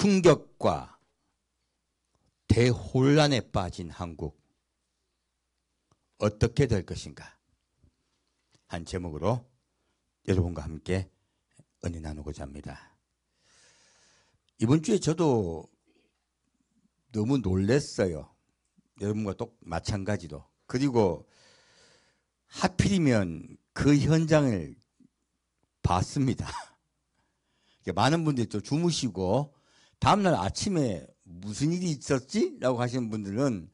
충격과 대혼란에 빠진 한국 어떻게 될 것인가 한 제목으로 여러분과 함께 은혜 나누고자 합니다. 이번 주에 저도 너무 놀랐어요. 여러분과 똑 마찬가지로. 그리고 하필이면 그 현장을 봤습니다. 많은 분들이 또 주무시고 다음날 아침에 무슨 일이 있었지? 라고 하시는 분들은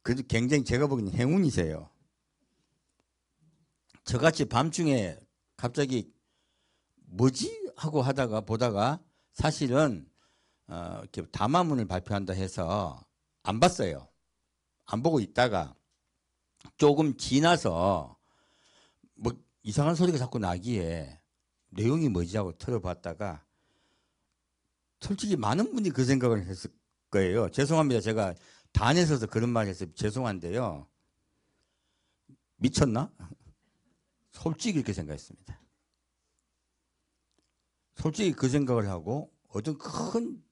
그래도 굉장히 제가 보기엔 행운이세요. 저같이 밤중에 갑자기 뭐지? 하고 보다가 사실은 이렇게 담화문을 발표한다 해서 안 봤어요. 안 보고 있다가 조금 지나서 뭐 이상한 소리가 자꾸 나기에 내용이 뭐지 하고 들어봤다가 솔직히 많은 분이 그 생각을 했을 거예요. 죄송합니다. 제가 단에 서서 그런 말 해서 죄송한데요. 미쳤나? 솔직히 이렇게 생각했습니다. 솔직히 그 생각을 하고 어떤 큰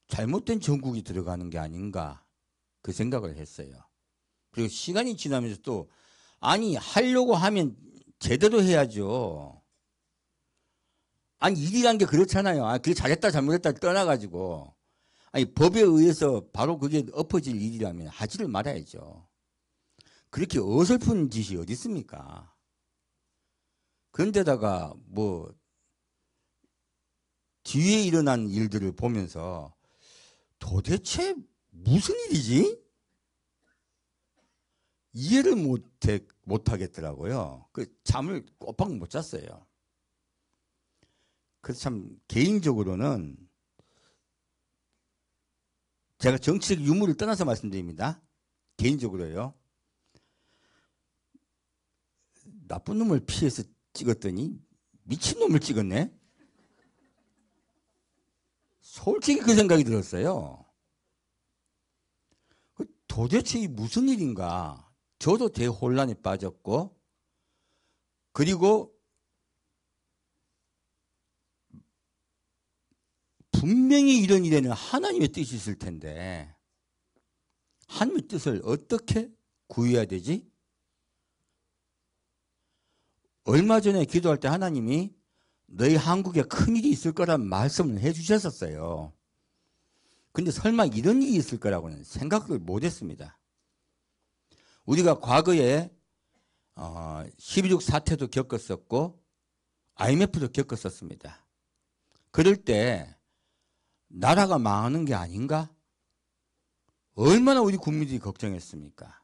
잘못된 정국이 들어가는 게 아닌가 그 생각을 했어요. 그리고 시간이 지나면서 또 아니 하려고 하면 제대로 해야죠. 아니 일이란 게 그렇잖아요. 그게 잘했다 잘못했다 떠나가지고 아니 법에 의해서 바로 그게 엎어질 일이라면 하지를 말아야죠. 그렇게 어설픈 짓이 어디 있습니까? 그런데다가 뭐 뒤에 일어난 일들을 보면서 도대체 무슨 일이지? 이해를 못하겠더라고요. 잠을 꼬박 못 잤어요. 그래서 참 개인적으로는 제가 정치적 유무를 떠나서 말씀드립니다. 개인적으로요. 나쁜 놈을 피해서 찍었더니 미친놈을 찍었네? 솔직히 그 생각이 들었어요. 도대체 이 무슨 일인가? 저도 대혼란에 빠졌고 그리고 분명히 이런 일에는 하나님의 뜻이 있을 텐데 하나님의 뜻을 어떻게 구해야 되지? 얼마 전에 기도할 때 하나님이 너희 한국에 큰일이 있을 거란 말씀을 해 주셨었어요. 근데 설마 이런 일이 있을 거라고는 생각을 못 했습니다. 우리가 과거에 12.6 사태도 겪었었고 IMF도 겪었었습니다. 그럴 때 나라가 망하는 게 아닌가? 얼마나 우리 국민들이 걱정했습니까?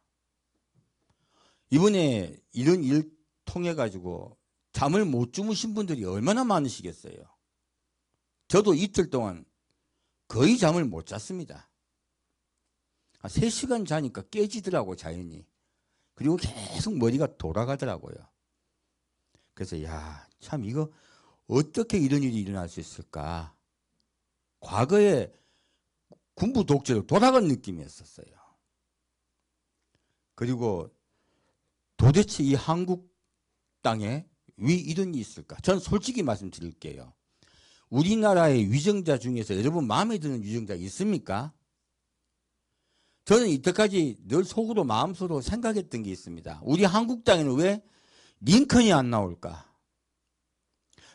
이번에 이런 일 통해 가지고 잠을 못 주무신 분들이 얼마나 많으시겠어요? 저도 이틀 동안 거의 잠을 못 잤습니다. 3시간 자니까 깨지더라고 자연히. 그리고 계속 머리가 돌아가더라고요. 그래서 참 이거 어떻게 이런 일이 일어날 수 있을까? 과거에 군부 독재로 돌아간 느낌이었었어요. 그리고 도대체 이 한국 땅에 왜 이런 일이 있을까? 전 솔직히 말씀드릴게요. 우리나라의 위정자 중에서 여러분 마음에 드는 위정자 있습니까? 저는 이때까지 늘 속으로 마음속으로 생각했던 게 있습니다. 우리 한국 땅에는 왜 링컨이 안 나올까?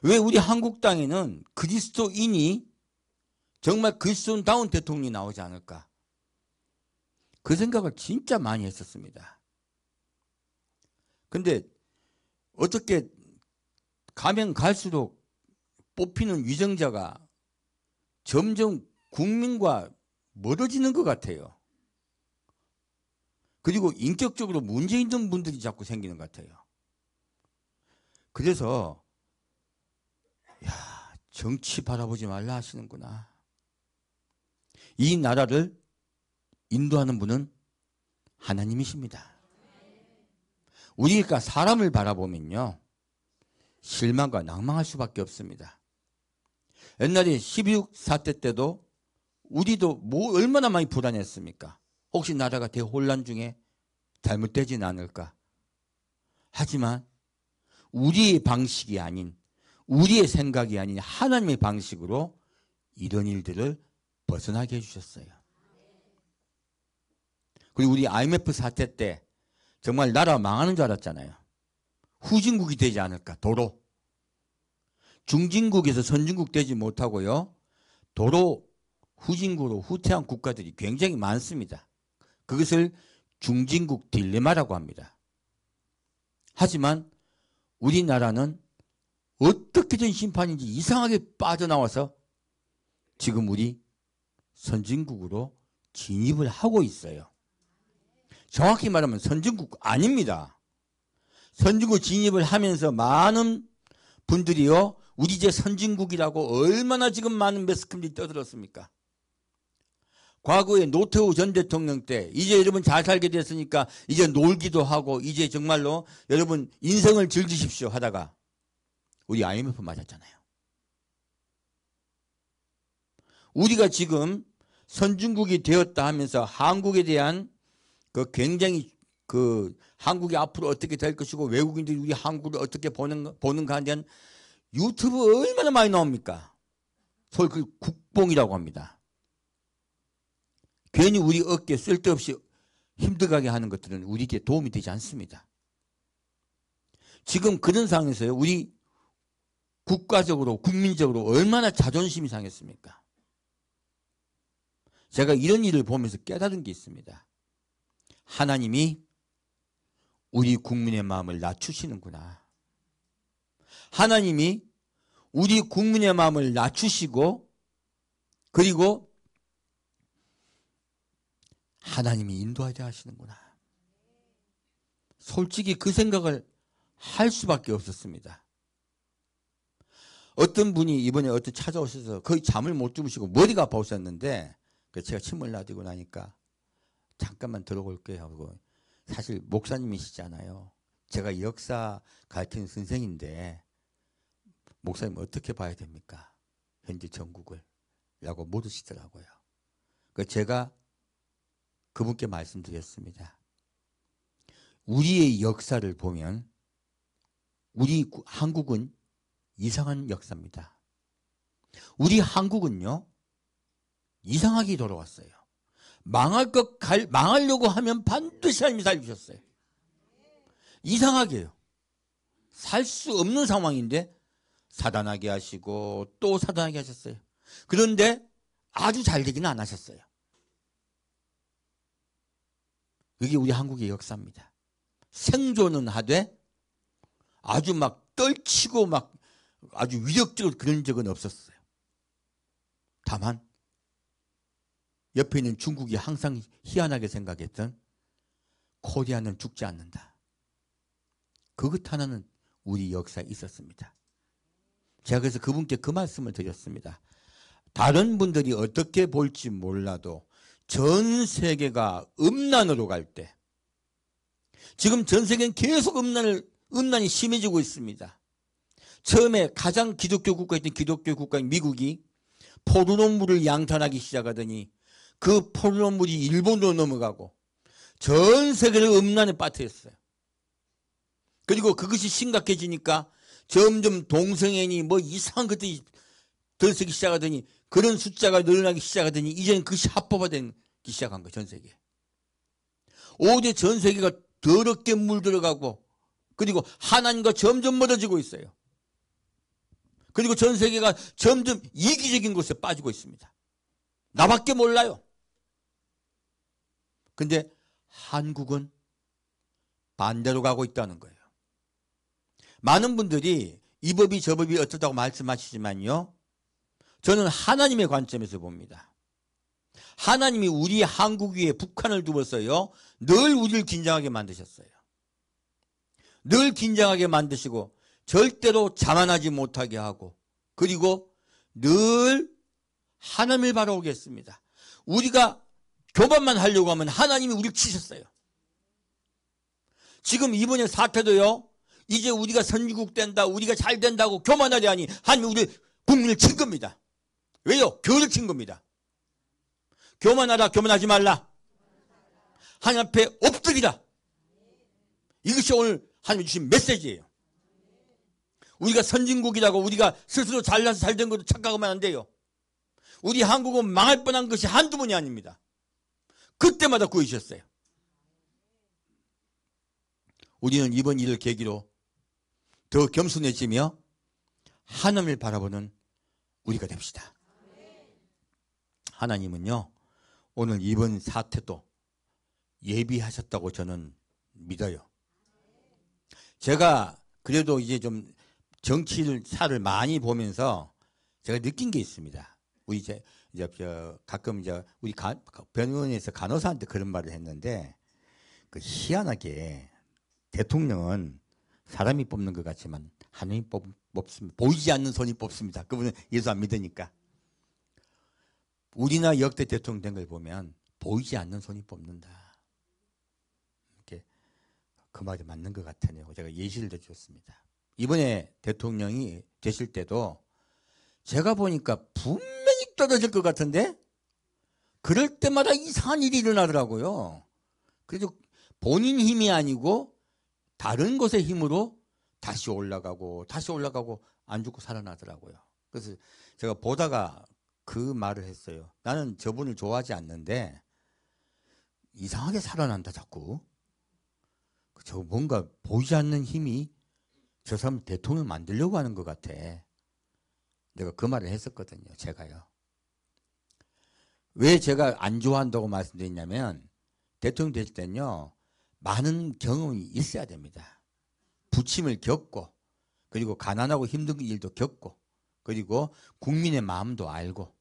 왜 우리 한국 땅에는 그리스도인이 정말 그리스도인다운 대통령이 나오지 않을까? 그 생각을 진짜 많이 했었습니다. 근데 어떻게 가면 갈수록 뽑히는 위정자가 점점 국민과 멀어지는 것 같아요. 그리고 인격적으로 문제 있는 분들이 자꾸 생기는 것 같아요. 그래서 정치 바라보지 말라 하시는구나. 이 나라를 인도하는 분은 하나님이십니다. 우리가 사람을 바라보면요 실망과 낭망할 수밖에 없습니다. 옛날에 12.6 사태 때도 우리도 얼마나 많이 불안했습니까? 혹시 나라가 대혼란 중에 잘못되진 않을까? 하지만 우리의 방식이 아닌 우리의 생각이 아닌 하나님의 방식으로 이런 일들을 벗어나게 해주셨어요. 그리고 우리 IMF 사태 때 정말 나라 망하는 줄 알았잖아요. 후진국이 되지 않을까, 도로. 중진국에서 선진국 되지 못하고요. 도로 후진국으로 후퇴한 국가들이 굉장히 많습니다. 그것을 중진국 딜레마라고 합니다. 하지만 우리나라는 어떻게든 심판인지 이상하게 빠져나와서 지금 우리 선진국으로 진입을 하고 있어요. 정확히 말하면 선진국 아닙니다. 선진국 진입을 하면서 많은 분들이요, 우리 이제 선진국이라고 얼마나 지금 많은 매스컴들이 떠들었습니까? 과거에 노태우 전 대통령 때 이제 여러분 잘 살게 됐으니까 이제 놀기도 하고 이제 정말로 여러분 인생을 즐기십시오 하다가 우리 IMF 맞았잖아요. 우리가 지금 선진국이 되었다 하면서 한국에 대한 굉장히 한국이 앞으로 어떻게 될 것이고 외국인들이 우리 한국을 어떻게 보는가에 대한 유튜브 얼마나 많이 나옵니까? 소위 그 국뽕이라고 합니다. 괜히 우리 어깨 쓸데없이 힘들게 하는 것들은 우리에게 도움이 되지 않습니다. 지금 그런 상황에서요, 우리 국가적으로 국민적으로 얼마나 자존심이 상했습니까? 제가 이런 일을 보면서 깨달은 게 있습니다. 하나님이 우리 국민의 마음을 낮추시는구나. 하나님이 우리 국민의 마음을 낮추시고 그리고 하나님이 인도하게 하시는구나. 솔직히 그 생각을 할 수밖에 없었습니다. 어떤 분이 이번에 찾아오셔서 거의 잠을 못 주무시고 머리가 아파오셨는데 제가 침을 놔두고 나니까 잠깐만 들어볼게요 하고, 사실 목사님이시잖아요. 제가 역사 가르치는 선생인데 목사님 어떻게 봐야 됩니까? 현재 전국을 라고 물으시더라고요. 제가 그분께 말씀드렸습니다. 우리의 역사를 보면 우리 한국은 이상한 역사입니다. 우리 한국은요, 이상하게 돌아왔어요. 망하려고 하면 반드시 하나님이 살리셨어요. 이상하게요. 살 수 없는 상황인데 사단하게 하시고 또 사단하게 하셨어요. 그런데 아주 잘 되기는 안 하셨어요. 이게 우리 한국의 역사입니다. 생존은 하되 아주 막 떨치고 막 아주 위력적으로 그런 적은 없었어요. 다만 옆에 있는 중국이 항상 희한하게 생각했던 코리아는 죽지 않는다. 그것 하나는 우리 역사에 있었습니다. 제가 그래서 그분께 그 말씀을 드렸습니다. 다른 분들이 어떻게 볼지 몰라도 전 세계가 음란으로 갈 때, 지금 전 세계는 계속 음란이 심해지고 있습니다. 처음에 가장 기독교 국가였던 기독교 국가인 미국이 포르노물을 양탄하기 시작하더니 그 포르노물이 일본으로 넘어가고 전 세계를 음란에 빠뜨렸어요. 그리고 그것이 심각해지니까 점점 동성애니 뭐 이상한 것들이 들썩기 시작하더니 그런 숫자가 늘어나기 시작하더니 이제는 그것이 합법화되기 시작한 거예요. 전 세계. 오히려 전 세계가 더럽게 물들어가고 그리고 하나님과 점점 멀어지고 있어요. 그리고 전 세계가 점점 이기적인 곳에 빠지고 있습니다. 나밖에 몰라요. 근데 한국은 반대로 가고 있다는 거예요. 많은 분들이 이 법이 저 법이 어쩌다고 말씀하시지만요, 저는 하나님의 관점에서 봅니다. 하나님이 우리 한국 위에 북한을 두어서요 늘 우리를 긴장하게 만드셨어요. 늘 긴장하게 만드시고 절대로 자만하지 못하게 하고 그리고 늘 하나님을 바라보게 했습니다. 우리가 교만만 하려고 하면 하나님이 우리를 치셨어요. 지금 이번에 사태도요, 이제 우리가 선진국 된다, 우리가 잘 된다고 교만하려니 하나님이 우리 국민을 친 겁니다. 왜요? 교를 친 겁니다. 교만하라, 교만하지 말라. 하나님 앞에 엎드리라. 이것이 오늘 하나님이 주신 메시지예요. 우리가 선진국이라고 우리가 스스로 잘나서 잘 된 것도 착각하면 안 돼요. 우리 한국은 망할 뻔한 것이 한두 번이 아닙니다. 그때마다 구해주셨어요. 우리는 이번 일을 계기로 더 겸손해지며 하나님을 바라보는 우리가 됩시다. 하나님은요, 오늘 이번 사태도 예비하셨다고 저는 믿어요. 제가 그래도 이제 좀 정치사를 많이 보면서 제가 느낀 게 있습니다. 우리 이제 가끔 이제 우리 변호원에서 간호사한테 그런 말을 했는데, 그 희한하게 대통령은 사람이 뽑는 것 같지만 하나님이 뽑습니다. 보이지 않는 손이 뽑습니다. 그분은 예수 안 믿으니까. 우리나라 역대 대통령 된 걸 보면 보이지 않는 손이 뽑는다. 이렇게 그 말이 맞는 것 같으네요. 제가 예시를 들었습니다. 이번에 대통령이 되실 때도 제가 보니까 분명히 떨어질 것 같은데 그럴 때마다 이상한 일이 일어나더라고요. 그래도 본인 힘이 아니고 다른 곳의 힘으로 다시 올라가고 안 죽고 살아나더라고요. 그래서 제가 보다가 그 말을 했어요. 나는 저분을 좋아하지 않는데 이상하게 살아난다 자꾸. 저 뭔가 보이지 않는 힘이 저 사람 대통령 만들려고 하는 것 같아. 내가 그 말을 했었거든요. 제가요. 왜 제가 안 좋아한다고 말씀드렸냐면 대통령 되실 때는요. 많은 경험이 있어야 됩니다. 부침을 겪고 그리고 가난하고 힘든 일도 겪고 그리고 국민의 마음도 알고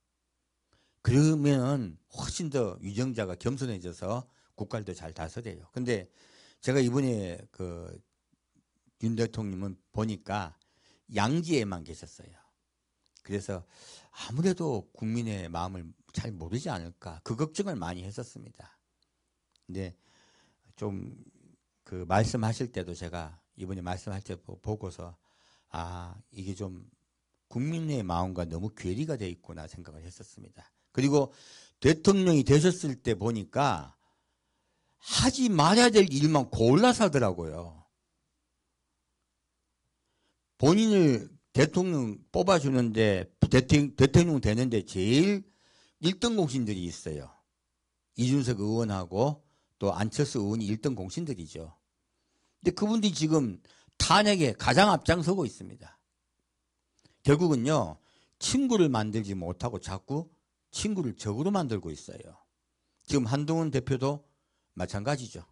그러면 훨씬 더 위정자가 겸손해져서 국가를 더 잘 다스려요. 근데 제가 이번에 윤 대통령은 보니까 양지에만 계셨어요. 그래서 아무래도 국민의 마음을 잘 모르지 않을까 그 걱정을 많이 했었습니다. 근데 좀 그 말씀하실 때도 제가 이번에 말씀할 때 보고서 이게 좀 국민의 마음과 너무 괴리가 돼 있구나 생각을 했었습니다. 그리고 대통령이 되셨을 때 보니까 하지 말아야 될 일만 골라서 하더라고요. 본인을 대통령 뽑아주는데 대통령 되는데 제일 1등 공신들이 있어요. 이준석 의원하고 또 안철수 의원이 1등 공신들이죠. 근데 그분들이 지금 탄핵에 가장 앞장서고 있습니다. 결국은요. 친구를 만들지 못하고 자꾸 친구를 적으로 만들고 있어요. 지금 한동훈 대표도 마찬가지죠.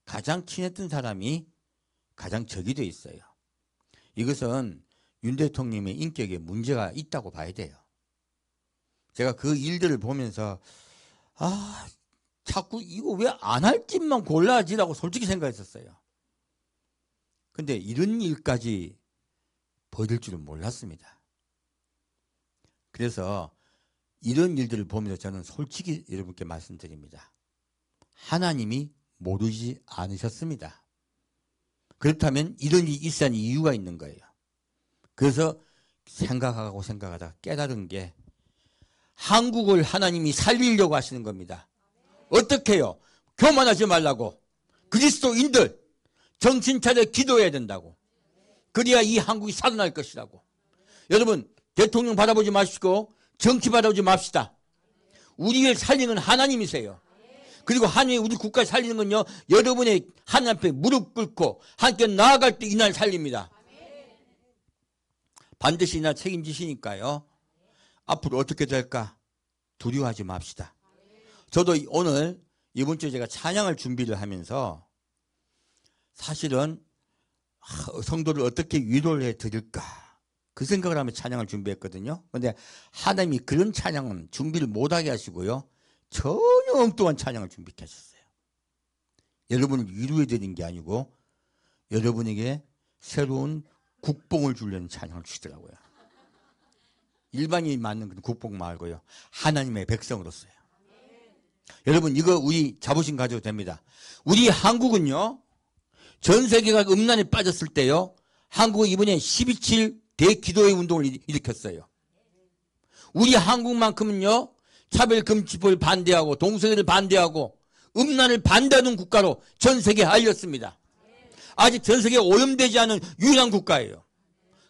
가장 친했던 사람이 가장 적이 돼 있어요. 이것은 윤 대통령의 인격에 문제가 있다고 봐야 돼요. 제가 그 일들을 보면서 자꾸 이거 왜 안 할 짓만 골라야지라고 솔직히 생각했었어요. 근데 이런 일까지 벌일 줄은 몰랐습니다. 그래서 이런 일들을 보면서 저는 솔직히 여러분께 말씀드립니다. 하나님이 모르지 않으셨습니다. 그렇다면 이런 일이 있어야 하는 이유가 있는 거예요. 그래서 생각하다 깨달은 게 한국을 하나님이 살리려고 하시는 겁니다. 어떻게 해요? 교만하지 말라고. 그리스도인들 정신 차려 기도해야 된다고. 그래야 이 한국이 살아날 것이라고. 여러분 대통령 바라보지 마시고 정치 바라보지 맙시다. 우리를 살리는 하나님이세요. 그리고 하나님이 우리 국가를 살리는 건요. 여러분의 하나님 앞에 무릎 꿇고 함께 나아갈 때 이날 살립니다. 반드시 이날 책임지시니까요. 앞으로 어떻게 될까 두려워하지 맙시다. 저도 오늘 이번 주에 제가 찬양을 준비를 하면서 사실은 성도를 어떻게 위로를 해드릴까 그 생각을 하며 찬양을 준비했거든요. 그런데 하나님이 그런 찬양은 준비를 못하게 하시고요. 전혀 엉뚱한 찬양을 준비해 하셨어요. 여러분을 위로해드린 게 아니고 여러분에게 새로운 국뽕을 주려는 찬양을 주시더라고요. 일반인이 맞는 그런 국뽕 말고요. 하나님의 백성으로서요. 여러분 이거 우리 자부심 가져도 됩니다. 우리 한국은요. 전 세계가 음란에 빠졌을 때요. 한국은 이번에 12.7 대기도회 운동을 일으켰어요. 우리 한국만큼은요. 차별금지법을 반대하고 동성애를 반대하고 음란을 반대하는 국가로 전 세계에 알렸습니다. 아직 전 세계에 오염되지 않은 유일한 국가예요.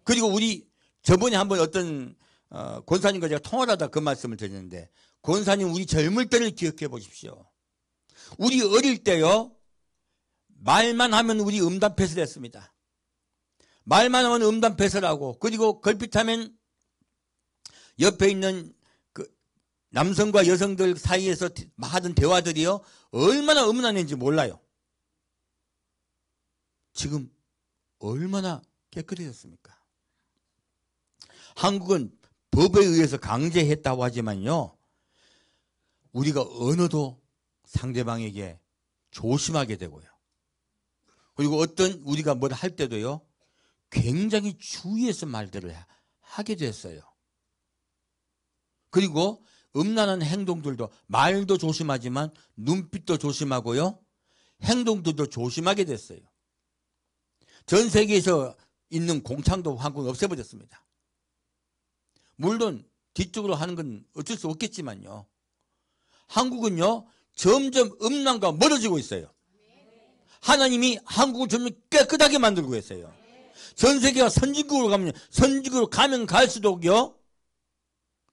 그리고 우리 저번에 한번 어떤 권사님과 제가 통화를 하다 그 말씀을 드렸는데, 권사님 우리 젊을 때를 기억해 보십시오. 우리 어릴 때요, 말만 하면 우리 음담패설 했습니다. 말만 하면 음담패설 하고, 그리고 걸핏하면 옆에 있는 그 남성과 여성들 사이에서 하던 대화들이요, 얼마나 음란한지 몰라요. 지금 얼마나 깨끗해졌습니까? 한국은 법에 의해서 강제했다고 하지만요, 우리가 언어도 상대방에게 조심하게 되고요. 그리고 어떤 우리가 뭘 할 때도요, 굉장히 주의해서 말들을 하게 됐어요. 그리고 음란한 행동들도 말도 조심하지만 눈빛도 조심하고요, 행동들도 조심하게 됐어요. 전 세계에서 있는 공창도 한국은 없애버렸습니다. 물론 뒤쪽으로 하는 건 어쩔 수 없겠지만요, 한국은요 점점 음란과 멀어지고 있어요. 하나님이 한국을 점점 깨끗하게 만들고 있어요. 전 세계가 선진국으로 가면 갈수록요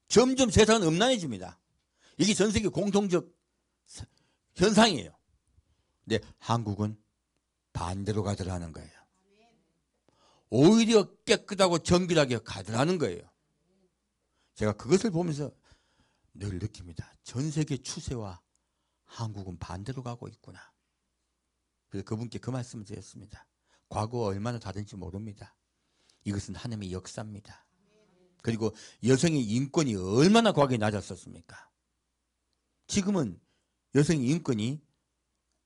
점점 세상은 음란해집니다. 이게 전 세계 공통적 현상이에요. 근데 한국은 반대로 가더라는 거예요. 오히려 깨끗하고 정결하게 가더라는 거예요. 제가 그것을 보면서 늘 느낍니다. 전 세계 추세와 한국은 반대로 가고 있구나. 그래서 그분께 그 말씀을 드렸습니다. 과거와 얼마나 다른지 모릅니다. 이것은 하나님의 역사입니다. 그리고 여성의 인권이 얼마나 과거에 낮았었습니까? 지금은 여성의 인권이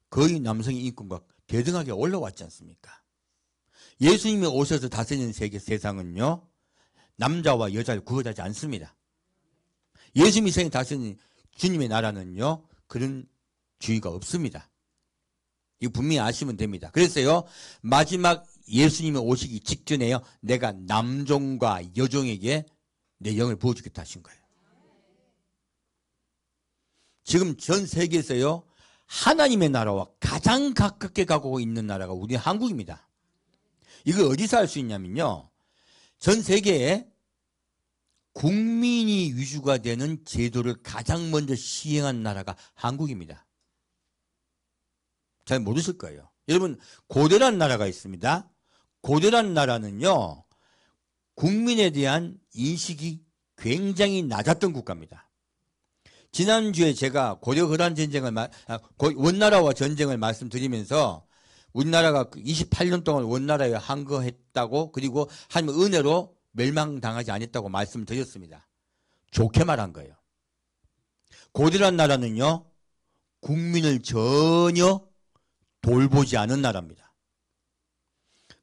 거의 남성의 인권과 대등하게 올라왔지 않습니까? 예수님이 오셔서 다스리는 세상은요, 남자와 여자를 구분하지 않습니다. 예수님이 세상에 다스리는 주님의 나라는요, 그런 주의가 없습니다. 이거 분명히 아시면 됩니다. 그래서요, 마지막 예수님이 오시기 직전에요, 내가 남종과 여종에게 내 영을 부어주겠다 하신 거예요. 지금 전 세계에서요, 하나님의 나라와 가장 가깝게 가고 있는 나라가 우리 한국입니다. 이걸 어디서 알 수 있냐면요, 전 세계에 국민이 위주가 되는 제도를 가장 먼저 시행한 나라가 한국입니다. 잘 모르실 거예요. 여러분, 고대라는 나라가 있습니다. 고대라는 나라는요, 국민에 대한 인식이 굉장히 낮았던 국가입니다. 지난주에 제가 고대 거란 전쟁을 원나라와 전쟁을 말씀드리면서 우리나라가 28년 동안 원나라에 항거했다고, 그리고 하나님의 은혜로 멸망당하지 않았다고 말씀을 드렸습니다. 좋게 말한 거예요. 고대란 나라는요, 국민을 전혀 돌보지 않은 나라입니다.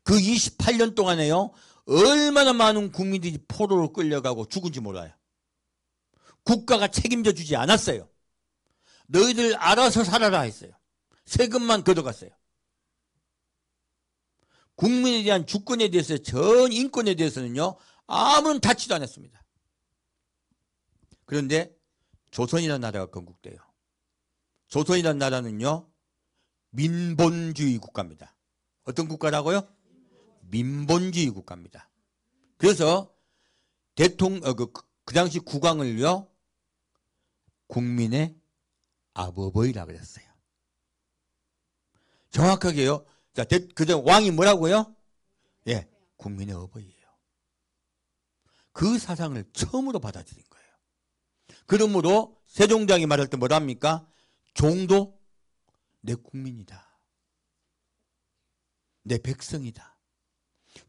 그 28년 동안에요, 얼마나 많은 국민들이 포로로 끌려가고 죽은지 몰라요. 국가가 책임져 주지 않았어요. 너희들 알아서 살아라 했어요. 세금만 걷어갔어요. 국민에 대한 주권에 대해서, 전 인권에 대해서는요, 아무런 다치도 않았습니다. 그런데 조선이라는 나라가 건국돼요. 조선이라는 나라는요, 민본주의 국가입니다. 어떤 국가라고요? 민본주의 국가입니다. 그래서 그 당시 국왕을요, 국민의 아버보이라 그랬어요. 정확하게요. 자, 그전 왕이 뭐라고요? 예, 국민의 어버이예요. 그 사상을 처음으로 받아들인 거예요. 그러므로 세종대왕이 말할 때 뭐라 합니까? 종도 내 국민이다. 내 백성이다.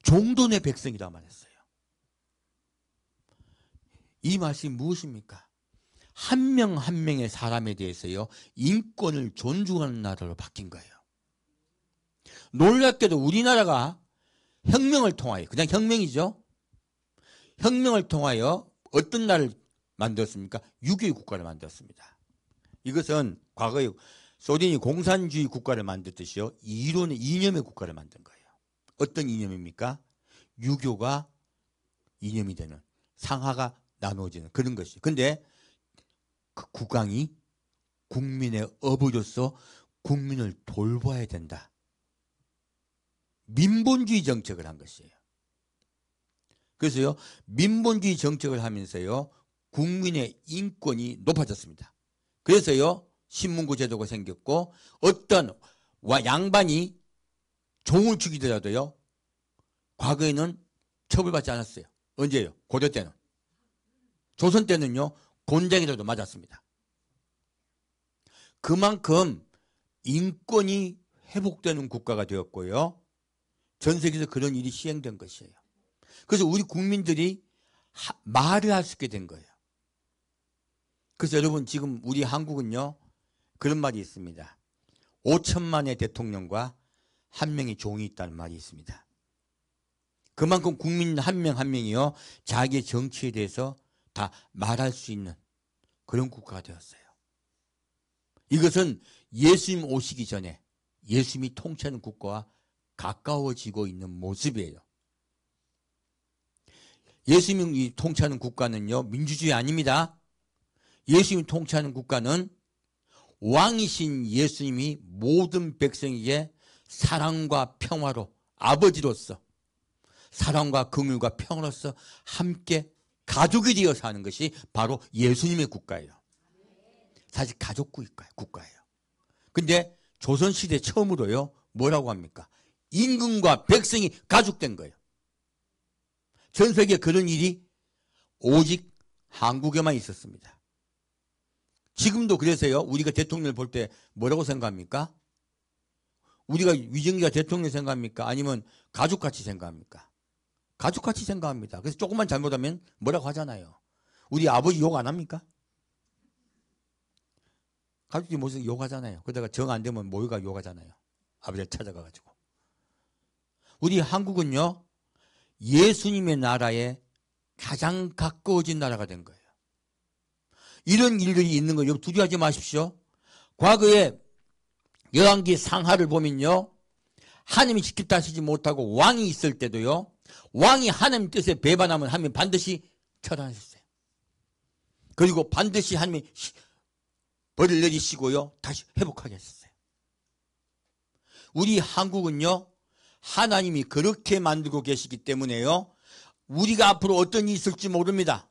종도 내 백성이라 말했어요. 이 말씀이 무엇입니까? 한 명 한 명의 사람에 대해서요, 인권을 존중하는 나라로 바뀐 거예요. 놀랍게도 우리나라가 혁명을 통하여, 그냥 혁명이죠. 혁명을 통하여 어떤 나라를 만들었습니까? 유교의 국가를 만들었습니다. 이것은 과거에 소련이 공산주의 국가를 만들듯이요, 이념의 국가를 만든 거예요. 어떤 이념입니까? 유교가 이념이 되는, 상하가 나누어지는 그런 것이. 근데 그 국왕이 국민의 어부로서 국민을 돌봐야 된다. 민본주의 정책을 한 것이에요. 그래서요, 민본주의 정책을 하면서요, 국민의 인권이 높아졌습니다. 그래서요, 신문고 제도가 생겼고, 어떤 양반이 종을 죽이더라도요, 과거에는 처벌받지 않았어요. 언제요? 고려 때는. 조선 때는요, 곤장이라도 맞았습니다. 그만큼 인권이 회복되는 국가가 되었고요. 전 세계에서 그런 일이 시행된 것이에요. 그래서 우리 국민들이 말을 할 수 있게 된 거예요. 그래서 여러분, 지금 우리 한국은요, 그런 말이 있습니다. 5천만의 대통령과 한 명의 종이 있다는 말이 있습니다. 그만큼 국민 한 명 한 명이요, 자기의 정치에 대해서 다 말할 수 있는 그런 국가가 되었어요. 이것은 예수님 오시기 전에 예수님이 통치하는 국가와 가까워지고 있는 모습이에요. 예수님이 통치하는 국가는요, 민주주의 아닙니다. 예수님이 통치하는 국가는 왕이신 예수님이 모든 백성에게 사랑과 평화로, 아버지로서 사랑과 긍휼과 평화로서 함께 가족이 되어 사는 것이 바로 예수님의 국가예요. 사실 가족 국가예요. 근데 조선시대 처음으로요, 뭐라고 합니까? 임금과 백성이 가족된 거예요. 전 세계에 그런 일이 오직 한국에만 있었습니다. 지금도 그래서요, 우리가 대통령을 볼 때 뭐라고 생각합니까? 우리가 위정기가 대통령 생각합니까? 아니면 가족같이 생각합니까? 가족같이 생각합니다. 그래서 조금만 잘못하면 뭐라고 하잖아요. 우리 아버지 욕 안 합니까? 가족들이 모여서 욕하잖아요. 그러다가 정 안 되면 모여가 욕하잖아요. 아버지를 찾아가가지고. 우리 한국은요, 예수님의 나라에 가장 가까워진 나라가 된 거예요. 이런 일들이 있는 거예요. 두려워하지 마십시오. 과거에 열왕기 상하를 보면요, 하나님이 지켰다 하시지 못하고 왕이 있을 때도요, 왕이 하나님 뜻에 배반하면 하나님 반드시 처단하셨어요. 그리고 반드시 하나님이 벌을 내리시고요, 다시 회복하게 하셨어요. 우리 한국은요, 하나님이 그렇게 만들고 계시기 때문에요, 우리가 앞으로 어떤 일이 있을지 모릅니다.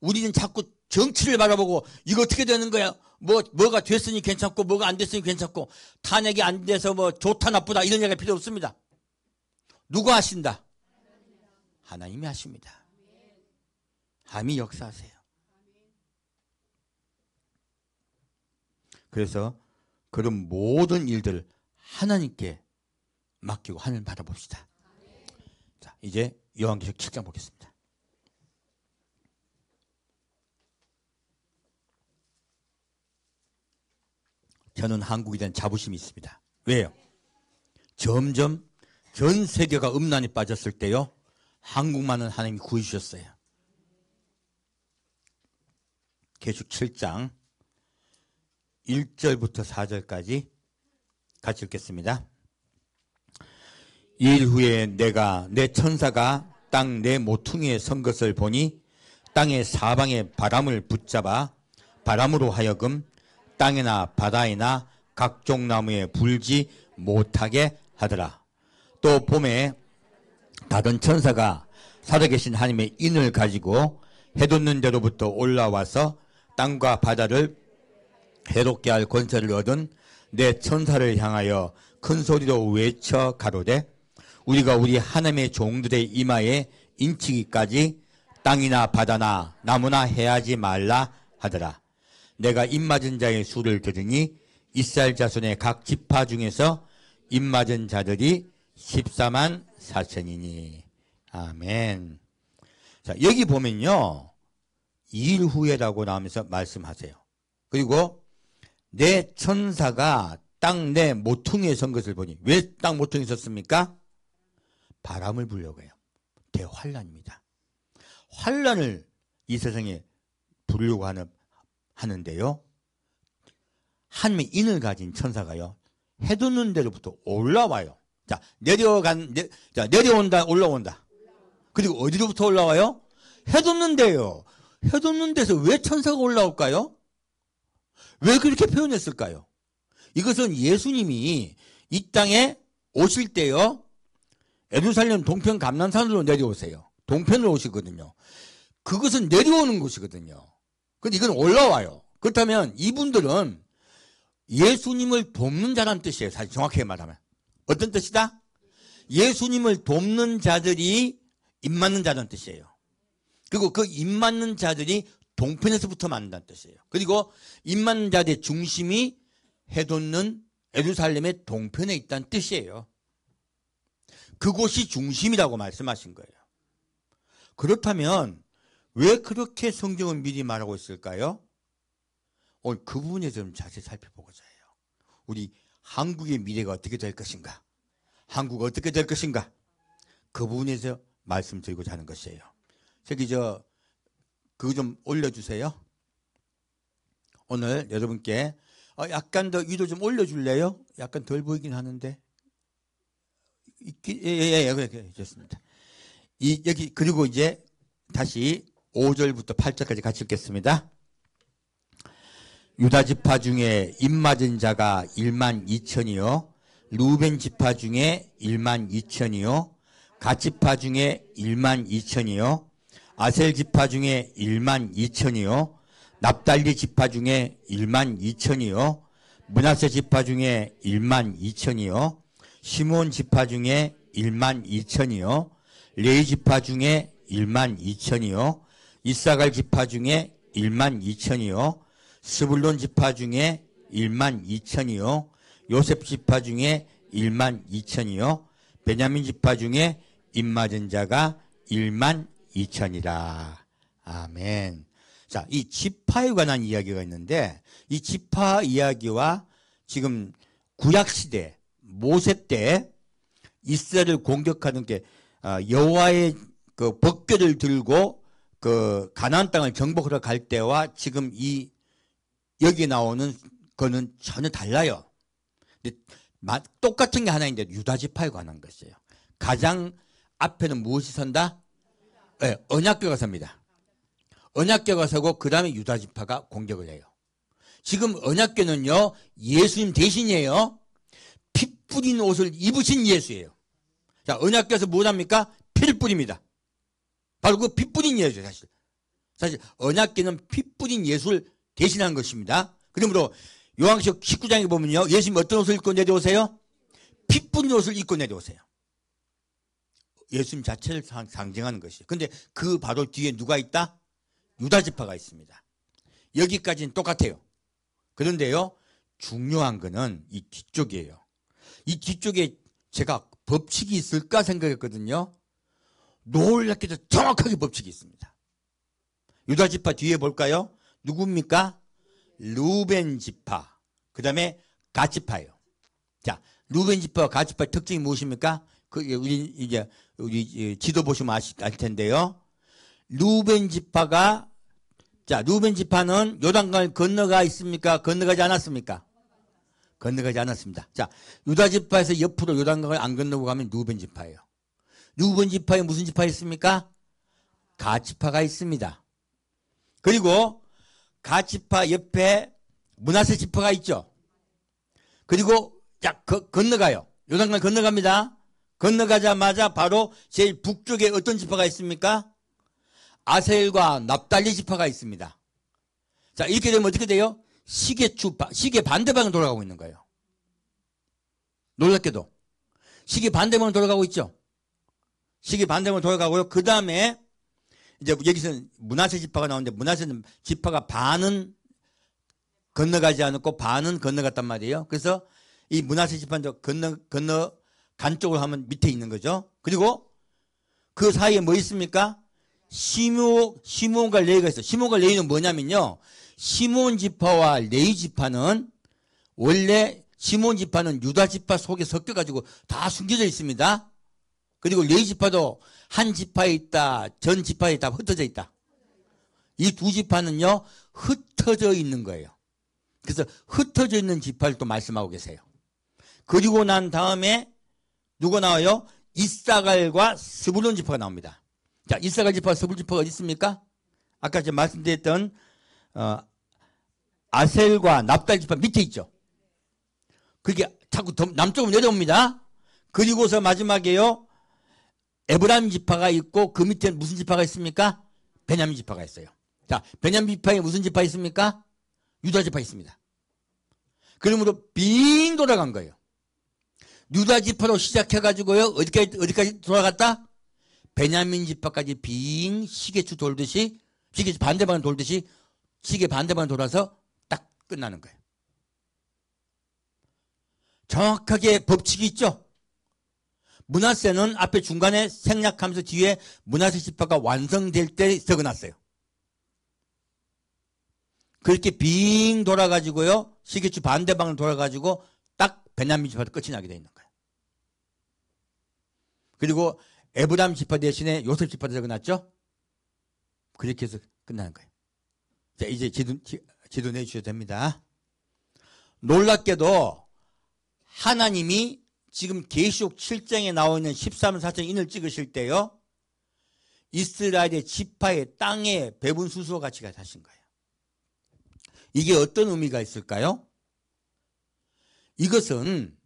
우리는 자꾸 정치를 바라보고 이거 어떻게 되는 거야? 뭐가 됐으니 괜찮고 뭐가 안 됐으니 괜찮고, 탄핵이 안 돼서 뭐 좋다 나쁘다 이런 얘기가 필요 없습니다. 누가 하신다? 하나님이 하십니다. 하나님이 역사하세요. 그래서 그런 모든 일들을 하나님께 맡기고 하늘 바라봅시다. 자, 이제 요한계시록 7장 보겠습니다. 저는 한국에 대한 자부심이 있습니다. 왜요? 점점 전 세계가 음란에 빠졌을 때요, 한국만은 하나님이 구해주셨어요. 계시록 7장 1절부터 4절까지 같이 읽겠습니다. 일 후에 내가 내 천사가 땅 내 모퉁이에 선 것을 보니 땅의 사방에 바람을 붙잡아 바람으로 하여금 땅이나 바다이나 각종 나무에 불지 못하게 하더라. 또 봄에 다른 천사가 살아계신 하나님의 인을 가지고 해돋는 데로부터 올라와서 땅과 바다를 해롭게 할 권세를 얻은 내 천사를 향하여 큰 소리로 외쳐 가로되, 우리가 우리 하나님의 종들의 이마에 인치기까지 땅이나 바다나 나무나 해하지 말라 하더라. 내가 입맞은 자의 수를 들으니 이스라엘 자손의 각 지파 중에서 입맞은 자들이 14만 4천이니. 아멘. 자, 여기 보면요, 2일 후에라고 나오면서 말씀하세요. 그리고 내 천사가 땅 내 모퉁이에 선 것을 보니, 왜 땅 모퉁이에 섰습니까? 바람을 불려고 해요. 대환란입니다. 환란을 이 세상에 부르려고 하는데요, 하나님의 인을 가진 천사가요, 해돋는 데로부터 올라와요. 자, 내려온다, 올라온다. 그리고 어디로부터 올라와요? 해돋는 데요. 해돋는 데서 왜 천사가 올라올까요? 왜 그렇게 표현했을까요? 이것은 예수님이 이 땅에 오실 때요, 예루살렘 동편 감람산으로 내려오세요. 동편으로 오시거든요. 그것은 내려오는 것이거든요. 근데 이건 올라와요. 그렇다면 이분들은 예수님을 돕는 자라는 뜻이에요. 사실 정확하게 말하면. 어떤 뜻이다? 예수님을 돕는 자들이 입맞는 자라는 뜻이에요. 그리고 그 입맞는 자들이 동편에서부터 만난다는 뜻이에요. 그리고 입맞는 자들의 중심이 해돋는 예루살렘의 동편에 있다는 뜻이에요. 그곳이 중심이라고 말씀하신 거예요. 그렇다면 왜 그렇게 성경은 미리 말하고 있을까요? 오늘 그 부분에 좀 자세히 살펴보고자 해요. 우리 한국의 미래가 어떻게 될 것인가? 한국은 어떻게 될 것인가? 그 부분에서 말씀드리고자 하는 것이에요. 저기 그거 좀 올려주세요. 오늘 여러분께 약간 더 위로 좀 올려줄래요? 약간 덜 보이긴 하는데. 그래, 좋습니다. 여기, 그리고 이제 다시 5절부터 8절까지 같이 읽겠습니다. 유다 지파 중에 입맞은 자가 1만 2천이요. 루벤 지파 중에 1만 2천이요. 갓 지파 중에 1만 2천이요. 아셀 지파 중에 1만 2천이요. 납달리 지파 중에 1만 2천이요. 므낫세 지파 중에 1만 2천이요. 시몬 지파 중에 1만 2천이요. 레위 지파 중에 1만 2천이요. 이사갈 지파 중에 1만 2천이요. 스불론 지파 중에 1만 2천이요. 요셉 지파 중에 1만 2천이요. 베냐민 지파 중에 입맞은 자가 1만 2천이라. 아멘. 자, 이 지파에 관한 이야기가 있는데 이 지파 이야기와 지금 구약시대 모세 때 이스라엘을 공격하는 게 여호와의 그 법궤를 들고 그 가나안 땅을 정복하러 갈 때와 지금 이 여기 나오는 거는 전혀 달라요. 근데 똑같은 게 하나 있는데 유다 지파에 관한 것이에요. 가장 앞에는 무엇이 선다? 네, 언약궤가 섭니다. 언약궤가 서고 그 다음에 유다 지파가 공격을 해요. 지금 언약궤는요 예수님 대신이에요. 피 뿌린 옷을 입으신 예수예요. 자, 언약궤에서 뭘 합니까? 피를 뿌립니다. 바로 그 피 뿌린 예수예요. 사실 언약궤는 피 뿌린 예수를 대신한 것입니다. 그러므로 요한계시록 19장에 보면요 예수님 어떤 옷을 입고 내려오세요? 피 뿌린 옷을 입고 내려오세요. 예수님 자체를 상징하는 것이에요. 근데 그 바로 뒤에 누가 있다? 유다 지파가 있습니다. 여기까지는 똑같아요. 그런데요 중요한 거는 이 뒤쪽이에요. 이 뒤쪽에 제가 법칙이 있을까 생각했거든요. 놀랍게도 정확하게 법칙이 있습니다. 유다 지파 뒤에 볼까요? 누굽니까? 루벤 지파. 그 다음에 갓 지파예요. 자, 루벤 지파와 갓 지파의 특징이 무엇입니까? 우리 지도 보시면 알 텐데요. 루벤 지파가 루벤 지파는 요단강을 건너가 있습니까? 건너가지 않았습니까? 건너가지 않았습니다. 자, 유다 지파에서 옆으로 요단강을 안 건너고 가면 루벤 지파예요. 루벤 지파에 무슨 지파 있습니까? 갓 지파가 있습니다. 그리고 갓 지파 옆에 므낫세 지파가 있죠. 그리고 건너가요. 요단강을 건너갑니다. 건너가자마자 바로 제일 북쪽에 어떤 지파가 있습니까? 아셀과 납달리 지파가 있습니다. 자, 이렇게 되면 어떻게 돼요? 시계 반대방으로 돌아가고 있는 거예요. 놀랍게도 시계 반대방으로 돌아가고 있죠. 시계 반대방으로 돌아가고요. 그 다음에 이제 여기서 므낫세 지파가 나오는데 므낫세 지파가 반은 건너가지 않았고 반은 건너갔단 말이에요. 그래서 이 므낫세 지파는 건너간 쪽으로 하면 밑에 있는 거죠. 그리고 그 사이에 뭐 있습니까? 시몬과 레위가 있어요. 시몬과 레위는 뭐냐면요. 시몬 지파와 레위 지파는 원래 시몬 지파는 유다 지파 속에 섞여가지고 다 숨겨져 있습니다. 그리고 레위 지파도 한 지파에 있다, 전 지파에 다 흩어져 있다. 이 두 지파는요, 흩어져 있는 거예요. 그래서 흩어져 있는 지파를 또 말씀하고 계세요. 그리고 난 다음에 누가 나와요? 이사갈과 스불론 지파가 나옵니다. 자, 이사갈 지파와 스불론 지파가 어디 있습니까? 아까 제가 말씀드렸던 아셀과 납달 지파 밑에 있죠. 그게 자꾸 남쪽으로 내려옵니다. 그리고서 마지막에요. 에브라임 지파가 있고 그 밑에 무슨 지파가 있습니까? 베냐민 지파가 있어요. 자, 베냐민 지파에 무슨 지파 있습니까? 유다 지파 있습니다. 그러므로 빙 돌아간 거예요. 유다 지파로 시작해가지고요. 어디까지 돌아갔다? 베냐민 지파까지 빙 시계추 돌듯이, 시계추 반대방을 돌듯이 시계 반대방을 돌아서 딱 끝나는 거예요. 정확하게 법칙이 있죠. 므낫세는 앞에 중간에 생략하면서 뒤에 므낫세 지파가 완성될 때 적어놨어요. 그렇게 빙 돌아가지고요. 시계추 반대방을 돌아가지고 딱 베냐민 지파도 끝이 나게 돼 있는 거예요. 그리고 에브라임 지파 대신에 요셉 지파도 적어놨죠. 그렇게 해서 끝나는 거예요. 자, 이제 지도 내주셔도 됩니다. 놀랍게도 하나님이 지금 계시록 7장에 나와 있는 13, 14장 인을 찍으실 때요. 이스라엘의 지파의 땅의 배분 수수와 같이 하신 거예요. 이게 어떤 의미가 있을까요? 이것은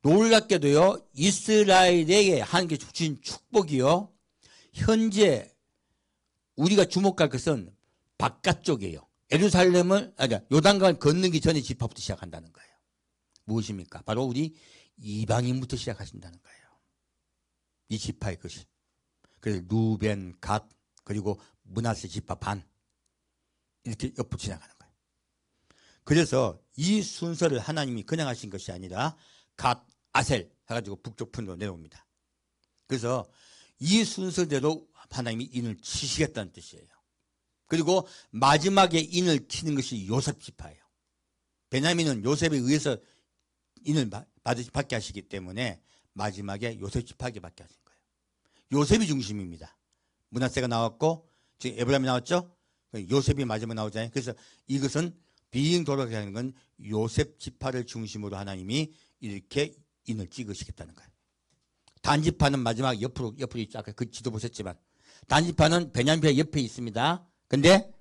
놀랍게도요. 이스라엘에게 하나님께 주신 축복이요. 현재 우리가 주목할 것은 바깥쪽이에요. 예루살렘을 요단강을 건너기 전에 지파부터 시작한다는 거예요. 무엇입니까? 바로 우리 이방인부터 시작하신다는 거예요. 이 지파의 것이. 그래서 루벤, 갓, 그리고 므낫세 지파 반 이렇게 엿붙여 시작하는 거예요. 그래서 이 순서를 하나님이 그냥 하신 것이 아니라 갓, 아셀 해가지고 북쪽 편으로 내려옵니다. 그래서 이 순서대로 하나님이 인을 치시겠다는 뜻이에요. 그리고 마지막에 인을 치는 것이 요셉 지파예요. 베냐민은 요셉에 의해서 인을 받게 하시기 때문에 마지막에 요셉 지파에게 받게 하신 거예요. 요셉이 중심입니다. 므낫세가 나왔고 지금 에브라임이 나왔죠. 요셉이 마지막에 나오잖아요. 그래서 이것은 빙 돌아가게 하는 건 요셉 지파를 중심으로 하나님이 이렇게 인을 찍으시겠다는 거예요. 단지파는 마지막 옆으로 있죠. 아까 그 지도 보셨지만 단지파는 베냐민 옆에 있습니다. 근데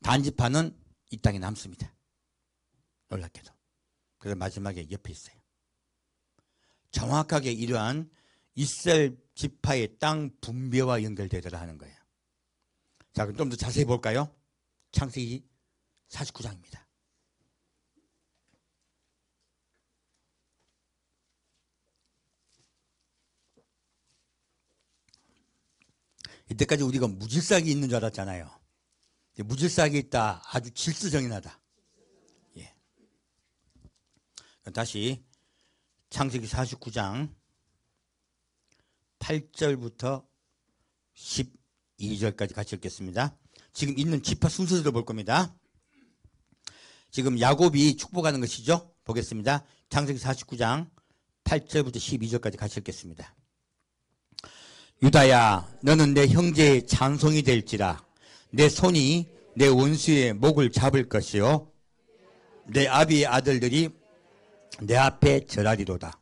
단지파는 이 땅에 남습니다. 놀랍게도. 그래서 마지막에 옆에 있어요. 정확하게 이러한 이스라엘 지파의 땅 분배와 연결되더라 하는 거예요. 자, 그럼 좀 더 자세히 볼까요? 창세기 49장입니다. 이때까지 우리가 무질서하게 있는 줄 알았잖아요. 무질서하게 있다. 아주 질서정연하다. 예. 다시 창세기 49장 8절부터 12절까지 같이 읽겠습니다. 지금 있는 지파 순서대로 볼 겁니다. 지금 야곱이 축복하는 것이죠. 보겠습니다. 창세기 49장 8절부터 12절까지 같이 읽겠습니다. 유다야, 너는 내 형제의 찬송이 될지라. 내 손이 내 원수의 목을 잡을 것이요 내 아비의 아들들이 내 앞에 절하리로다.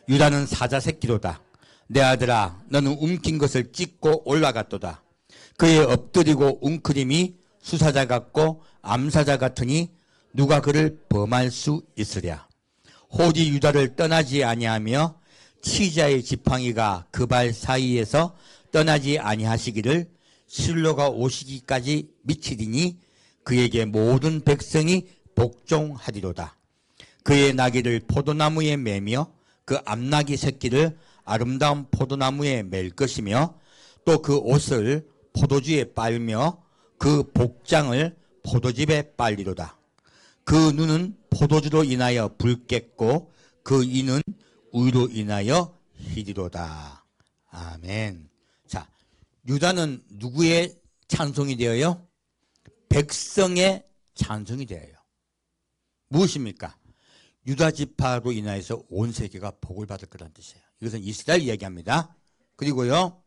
유다는 사자 새끼로다. 내 아들아, 너는 움킨 것을 찢고 올라갔도다. 그의 엎드리고 웅크림이 수사자 같고 암사자 같으니 누가 그를 범할 수 있으랴. 호디 유다를 떠나지 아니하며 치자의 지팡이가 그 발 사이에서 떠나지 아니하시기를 실로가 오시기까지 미치리니 그에게 모든 백성이 복종하리로다. 그의 나귀를 포도나무에 매며 그 암나귀 새끼를 아름다운 포도나무에 맬 것이며 또 그 옷을 포도주에 빨며 그 복장을 포도즙에 빨리로다. 그 눈은 포도주로 인하여 붉겠고 그 이는 우유로 인하여 희리로다. 아멘. 자, 유다는 누구의 찬송이 되어요? 백성의 찬송이 되어요. 무엇입니까? 유다 지파로 인하여서 온 세계가 복을 받을 거라는 뜻이에요. 이것은 이스라엘 이야기합니다. 그리고요,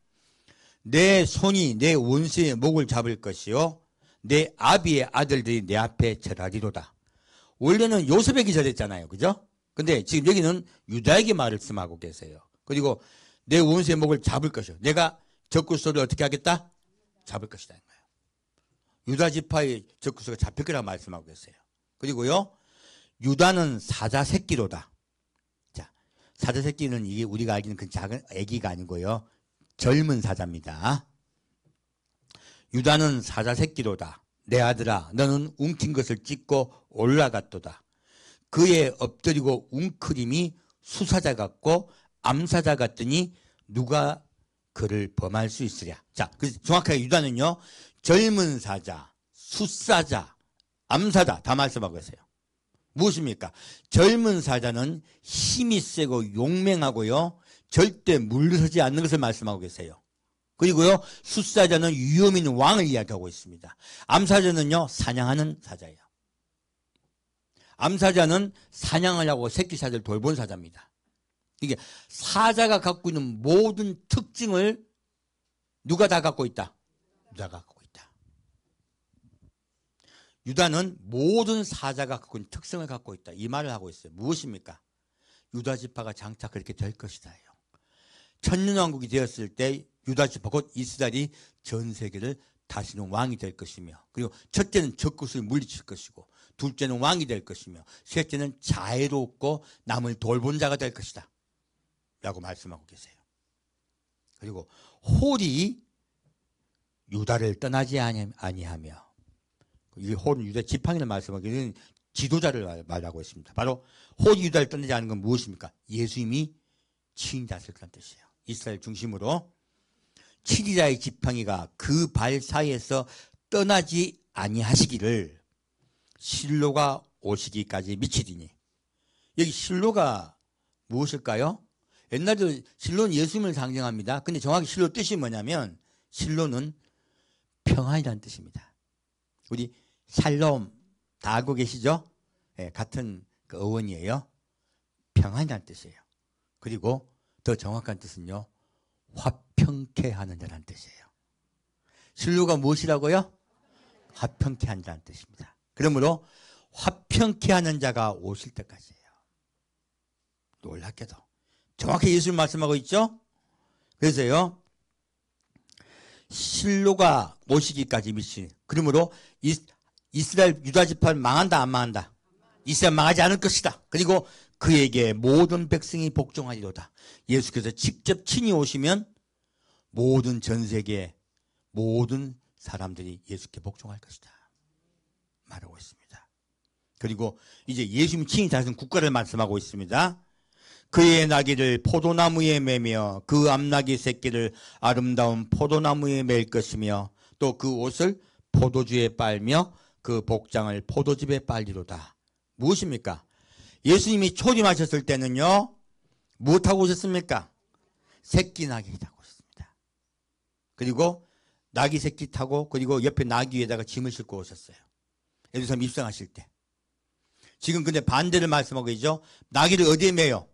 내 손이 내 원수의 목을 잡을 것이요 내 아비의 아들들이 내 앞에 절하리로다. 원래는 요셉에게 절했잖아요. 그죠? 근데 지금 여기는 유다에게 말씀하고 계세요. 그리고 내 원수의 목을 잡을 것이요. 내가 적그리스도를 어떻게 하겠다? 잡을 것이다. 유다 지파의 적그리스도가 잡힐 거라고 말씀하고 계세요. 그리고요, 유다는 사자 새끼로다. 자, 사자 새끼는 이게 우리가 알기는 그 작은 애기가 아니고요. 젊은 사자입니다. 유다는 사자 새끼로다. 내 아들아 너는 움킨 것을 찢고 올라갔도다. 그의 엎드리고 웅크림이 수사자 같고 암사자 같더니 누가 그를 범할 수 있으랴. 자, 그래서 정확하게 유다는요, 젊은 사자, 숫사자, 암사자 다 말씀하고 계세요. 무엇입니까? 젊은 사자는 힘이 세고 용맹하고요, 절대 물러서지 않는 것을 말씀하고 계세요. 그리고요, 숫사자는 위험 있는 왕을 이야기하고 있습니다. 암사자는요, 사냥하는 사자예요. 암사자는 사냥을 하고 새끼 사자를 돌본 사자입니다. 이게 사자가 갖고 있는 모든 특징을 누가 다 갖고 있다? 유다가 갖고 있다. 유다는 모든 사자가 갖고 있는 특성을 갖고 있다. 이 말을 하고 있어요. 무엇입니까? 유다 지파가 장차 그렇게 될 것이다. 천년왕국이 되었을 때 유다 지파 곧 이스라엘이 전 세계를 다스리는 왕이 될 것이며, 그리고 첫째는 적그리스도를 물리칠 것이고, 둘째는 왕이 될 것이며, 셋째는 자애롭고 남을 돌본 자가 될 것이다 라고 말씀하고 계세요. 그리고 홀이 유다를 떠나지 아니하며, 이 홀은 유다 지팡이를 말씀하고 있는 지도자를 말하고 있습니다. 바로 홀이 유다를 떠나지 않는 건 무엇입니까? 예수님이 친히 다스릴 그런 뜻이에요. 이스라엘 중심으로 7일자의 지팡이가 그 발 사이에서 떠나지 아니하시기를 실로가 오시기까지 미치리니. 여기 실로가 무엇일까요? 옛날에 실로는 예수님을 상징합니다. 근데 정확히 실로 뜻이 뭐냐면 실로는 평안이라는 뜻입니다. 우리 샬롬 다 알고 계시죠? 네, 같은 그 어원이에요. 평안이라는 뜻이에요. 그리고 더 정확한 뜻은요, 화평케 하는 자라는 뜻이에요. 실로가 무엇이라고요? 화평케 하는 자라는 뜻입니다. 그러므로 화평케 하는 자가 오실 때까지예요. 놀랍게도 정확히 예수님 말씀하고 있죠? 그래서요, 실로가 오시기까지 미친. 그러므로 이스라엘 유다 지파는 망한다 안 망한다? 이스라엘 망하지 않을 것이다. 그리고 그에게 모든 백성이 복종하리로다. 예수께서 직접 친히 오시면 모든 전 세계 모든 사람들이 예수께 복종할 것이다 말하고 있습니다. 그리고 이제 예수님 친히 다스린 국가를 말씀하고 있습니다. 그의 나귀를 포도나무에 매며 그 암나귀 새끼를 아름다운 포도나무에 맬 것이며 또 그 옷을 포도주에 빨며 그 복장을 포도즙에 빨리로다. 무엇입니까? 예수님이 초림하셨을 때는요, 무엇하고 오셨습니까? 새끼 나귀 타고 오셨습니다. 그리고 나귀 새끼 타고, 그리고 옆에 나귀 위에다가 짐을 싣고 오셨어요. 예루살렘 입성하실 때. 지금 근데 반대를 말씀하고 계시죠? 나귀를 어디에 매요?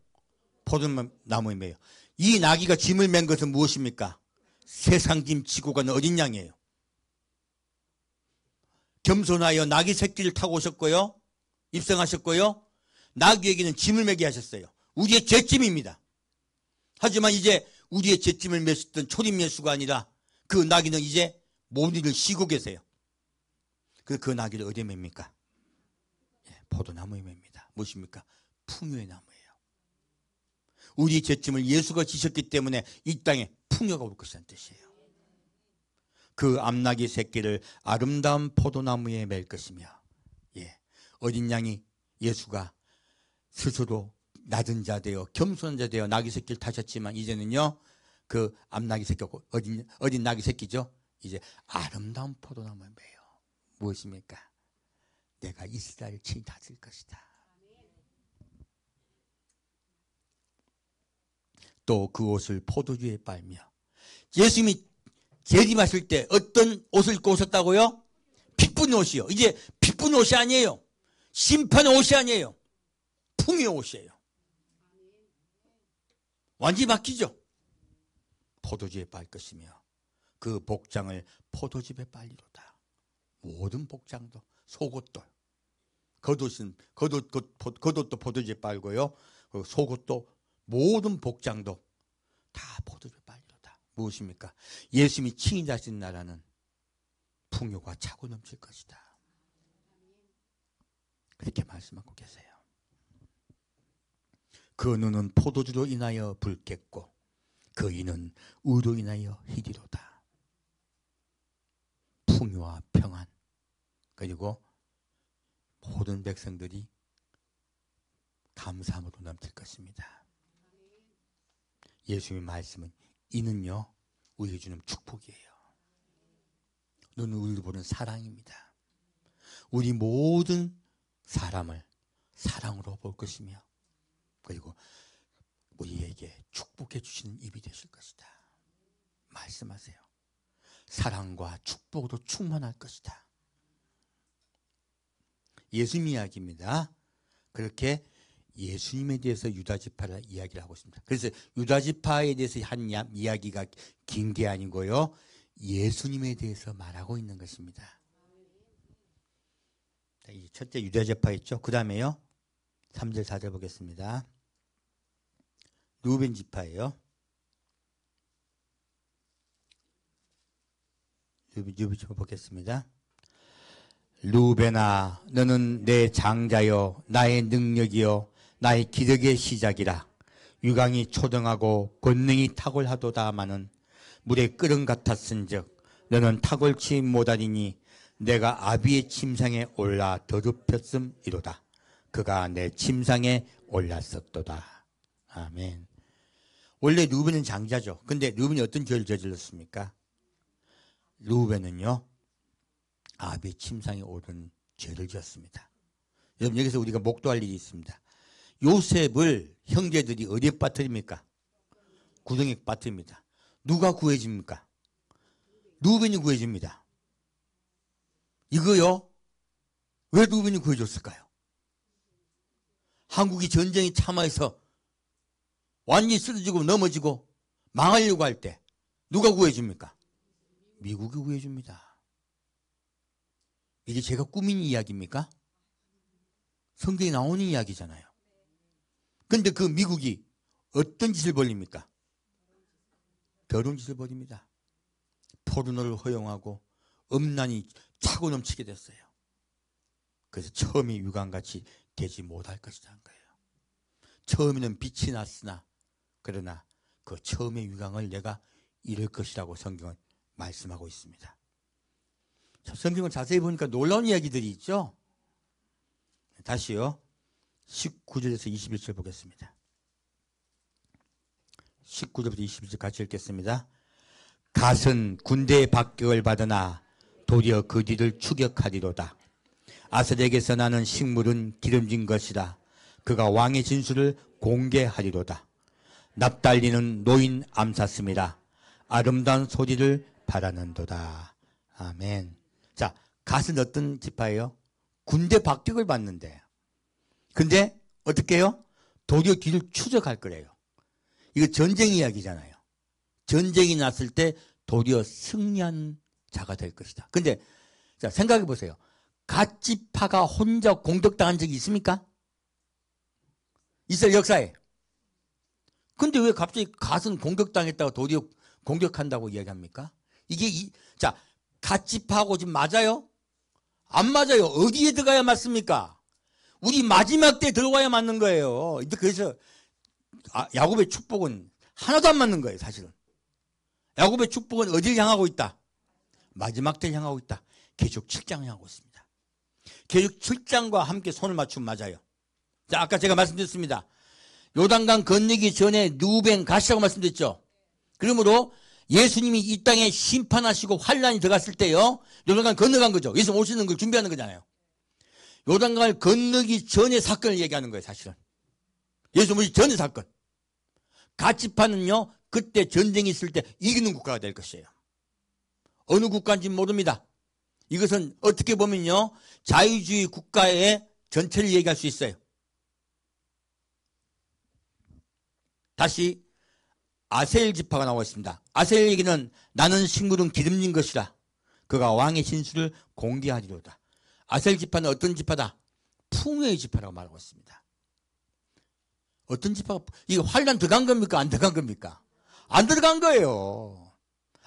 포도나무에 매요. 이 나귀가 짐을 맨 것은 무엇입니까? 세상 짐 지고 가는 어린 양이에요. 겸손하여 나귀 새끼를 타고 오셨고요, 입성하셨고요, 나귀에게는 짐을 매게 하셨어요. 우리의 죄짐입니다. 하지만 이제 우리의 죄짐을 메셨던 초림 예수가 아니라 그 나귀는 이제 모든 일을 쉬고 계세요. 그 나귀를 어디에 맵니까? 포도나무에 맵니다. 무엇입니까? 풍요의 나무예요. 우리 죄짐을 예수가 지셨기 때문에 이 땅에 풍요가 올 것이라는 뜻이에요. 그 암나귀 새끼를 아름다운 포도나무에 맬 것이며, 어린 양이 예수가 스스로 낮은 자 되어 겸손한 자 되어 나귀 새끼를 타셨지만 이제는요, 그 암나귀 새끼고 어린 나귀 새끼죠, 이제 아름다운 포도나무에 매요. 무엇입니까? 내가 이스라엘을 친히 다스릴 것이다. 또 그 옷을 포도주에 빨며. 예수님이 재림하실 때 어떤 옷을 입고 오셨다고요? 핏분 옷이요. 이제 핏분 옷이 아니에요. 심판의 옷이 아니에요. 풍요의 옷이에요. 완전히 바뀌죠. 포도주에 빨 것이며 그 복장을 포도즙에 빨리로다. 모든 복장도, 속옷도, 겉옷도 포도주에 빨고요, 속옷도, 모든 복장도 다 포도주에 빨리로다. 무엇입니까? 예수님이 친히 다스린 나라는 풍요가 차고 넘칠 것이다. 그렇게 말씀하고 계세요. 그 눈은 포도주로 인하여 붉겠고 그 이는 의로 인하여 희리로다. 풍요와 평안, 그리고 모든 백성들이 감사함으로 넘칠 것입니다. 예수님의 말씀은 이는요 우리에게 주는 축복이에요. 눈은 우리를 보는 사랑입니다. 우리 모든 사람을 사랑으로 볼 것이며, 그리고 우리에게 축복해 주시는 입이 되실 것이다. 말씀하세요. 사랑과 축복으로 충만할 것이다. 예수님 이야기입니다. 그렇게 예수님에 대해서 유다지파를 이야기를 하고 있습니다. 그래서 유다지파에 대해서 한 이야기가 긴 게 아니고요, 예수님에 대해서 말하고 있는 것입니다. 첫째 유다지파 있죠. 그 다음에요 3절 4절 보겠습니다. 루벤 지파예요. 루벤 지파 보겠습니다. 루벤아, 너는 내 장자여, 나의 능력이여, 나의 기력의 시작이라. 유강이 초등하고 권능이 탁월하도다마는 물에 끓음 같았은즉 너는 탁월치 못하리니 내가 아비의 침상에 올라 더럽혔음이로다. 그가 내 침상에 올랐었도다. 아멘. 원래 루벤은 장자죠. 근데 루벤이 어떤 죄를 저질렀습니까? 루벤은요 아비의 침상에 오른 죄를 지었습니다. 여러분, 여기서 우리가 목도할 일이 있습니다. 요셉을 형제들이 어디에 빠뜨립니까? 구덩이에 빠뜨립니다. 누가 구해집니까? 루벤이 구해집니다. 이거요, 왜 루벤이 구해줬을까요? 한국이 전쟁이 참아서 완전히 쓰러지고 넘어지고 망하려고 할 때 누가 구해줍니까? 미국이 구해줍니다. 이게 제가 꾸민 이야기입니까? 성경에 나오는 이야기잖아요. 근데 그 미국이 어떤 짓을 벌립니까? 더러운 짓을 벌입니다. 포르노를 허용하고 음란이 차고 넘치게 됐어요. 그래서 처음이 유강같이 되지 못할 것이라는 거예요. 처음에는 빛이 났으나 그러나 그 처음의 유강을 내가 잃을 것이라고 성경은 말씀하고 있습니다. 성경을 자세히 보니까 놀라운 이야기들이 있죠. 다시요 19절에서 21절 보겠습니다. 19절부터 21절 같이 읽겠습니다. 갓은 군대의 박격을 받으나 도리어 그 뒤를 추격하리로다. 아셀에게서 나는 식물은 기름진 것이라. 그가 왕의 진술을 공개하리로다. 납달리는 노인 암사슴이라. 아름다운 소리를 바라는도다. 아멘. 자, 갓은 어떤 지파예요? 군대 박격을 받는데, 근데 어떻게 해요? 도리어 뒤를 추적할 거래요. 이거 전쟁 이야기잖아요. 전쟁이 났을 때 도리어 승리한 자가 될 것이다. 근데 자, 생각해 보세요. 갓 지파가 혼자 공격당한 적이 있습니까? 이스라엘 역사에. 근데 왜 갑자기 갓은 공격당했다고 도리어 공격한다고 이야기합니까? 이게 자, 갓 지파하고 지금 맞아요? 안 맞아요. 어디에 들어가야 맞습니까? 우리 마지막 때 들어가야 맞는 거예요. 그래서 야곱의 축복은 하나도 안 맞는 거예요, 사실은. 야곱의 축복은 어디를 향하고 있다? 마지막 때를 향하고 있다. 계시록 7장을 향하고 있습니다. 계시록 7장과 함께 손을 맞추면 맞아요. 자, 아까 제가 말씀드렸습니다. 요단강 건너기 전에 루벤 갓이라고 말씀드렸죠. 그러므로 예수님이 이 땅에 심판하시고 환란이 들어갔을 때요, 요단강 건너간 거죠. 예수님 오시는 걸 준비하는 거잖아요. 요단강을 건너기 전의 사건을 얘기하는 거예요, 사실은. 예수님 오시기 전의 사건. 갓 지파는요, 그때 전쟁이 있을 때 이기는 국가가 될 것이에요. 어느 국가인지는 모릅니다. 이것은 어떻게 보면요, 자유주의 국가의 전체를 얘기할 수 있어요. 다시 아셀 지파가 나오고 있습니다. 아셀 얘기는 나는 식물은 기름진 것이라. 그가 왕의 진술을 공개하리로다. 아셀 지파는 어떤 지파다? 풍요의 지파라고 말하고 있습니다. 어떤 지파가, 이게 환란 들어간 겁니까? 안 들어간 겁니까? 안 들어간 거예요.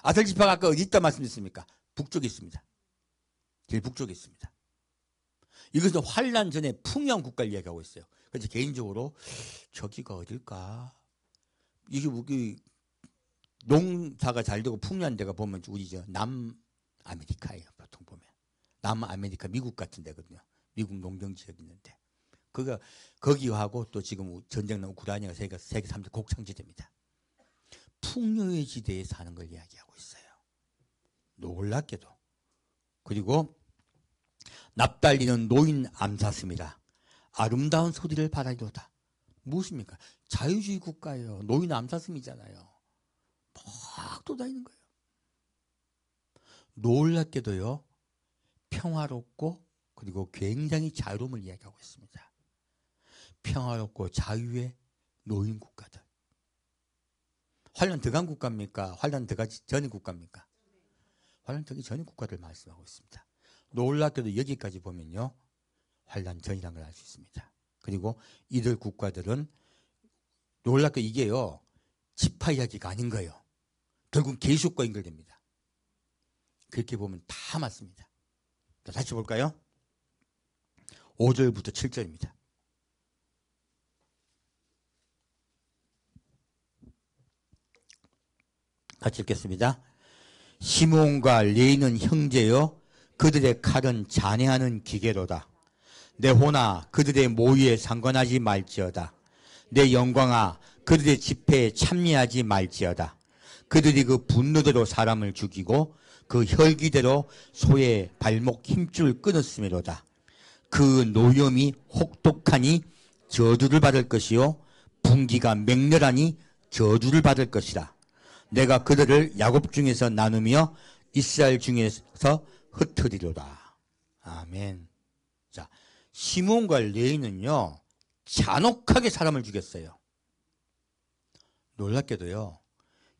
아셀 지파가 아까 어디 있다 말씀드렸습니까? 북쪽에 있습니다. 제일 북쪽에 있습니다. 이것은 환란 전에 풍요한 국가를 이야기하고 있어요. 그래서 개인적으로 저기가 어딜까? 이게 농사가 잘 되고 풍요한 데가 보면 우리 저 남아메리카예요. 보통 보면 남아메리카 미국 같은 데거든요. 미국 농경 지역 있는데 거기하고 또 지금 전쟁 난 우크라이나가 세계 3대 곡창지대입니다. 풍요의 지대에 사는 걸 이야기하고 있어요. 놀랍게도. 그리고 납달리는 노인 암사슴이라 아름다운 소리를 바라리로다. 무엇입니까? 자유주의 국가예요. 노인 암사슴이잖아요. 막 돌아다니는 거예요. 놀랍게도요. 평화롭고 그리고 굉장히 자유로움을 이야기하고 있습니다. 평화롭고 자유의 노인 국가들. 환란 들어간 국가입니까? 환란 들어가기 전의 국가입니까? 환란 들어가기 전의 국가를 말씀하고 있습니다. 놀랍게도 여기까지 보면요. 환란 전이라는 걸 알 수 있습니다. 그리고 이들 국가들은 놀랍게 이게요. 지파 이야기가 아닌 거예요. 결국 계시록과 연결됩니다. 그렇게 보면 다 맞습니다. 자, 다시 볼까요? 5절부터 7절입니다. 같이 읽겠습니다. 시므온과 레위는 형제여 그들의 칼은 잔해하는 기계로다. 내 호나 그들의 모의에 상관하지 말지어다. 내 영광아 그들의 집회에 참여하지 말지어다. 그들이 그 분노대로 사람을 죽이고 그 혈기대로 소의 발목 힘줄 끊었음이로다. 그 노염이 혹독하니 저주를 받을 것이요 분기가 맹렬하니 저주를 받을 것이라. 내가 그들을 야곱 중에서 나누며 이스라엘 중에서 흩으리로다. 아멘. 자, 시므온과 레위는요 잔혹하게 사람을 죽였어요. 놀랍게도요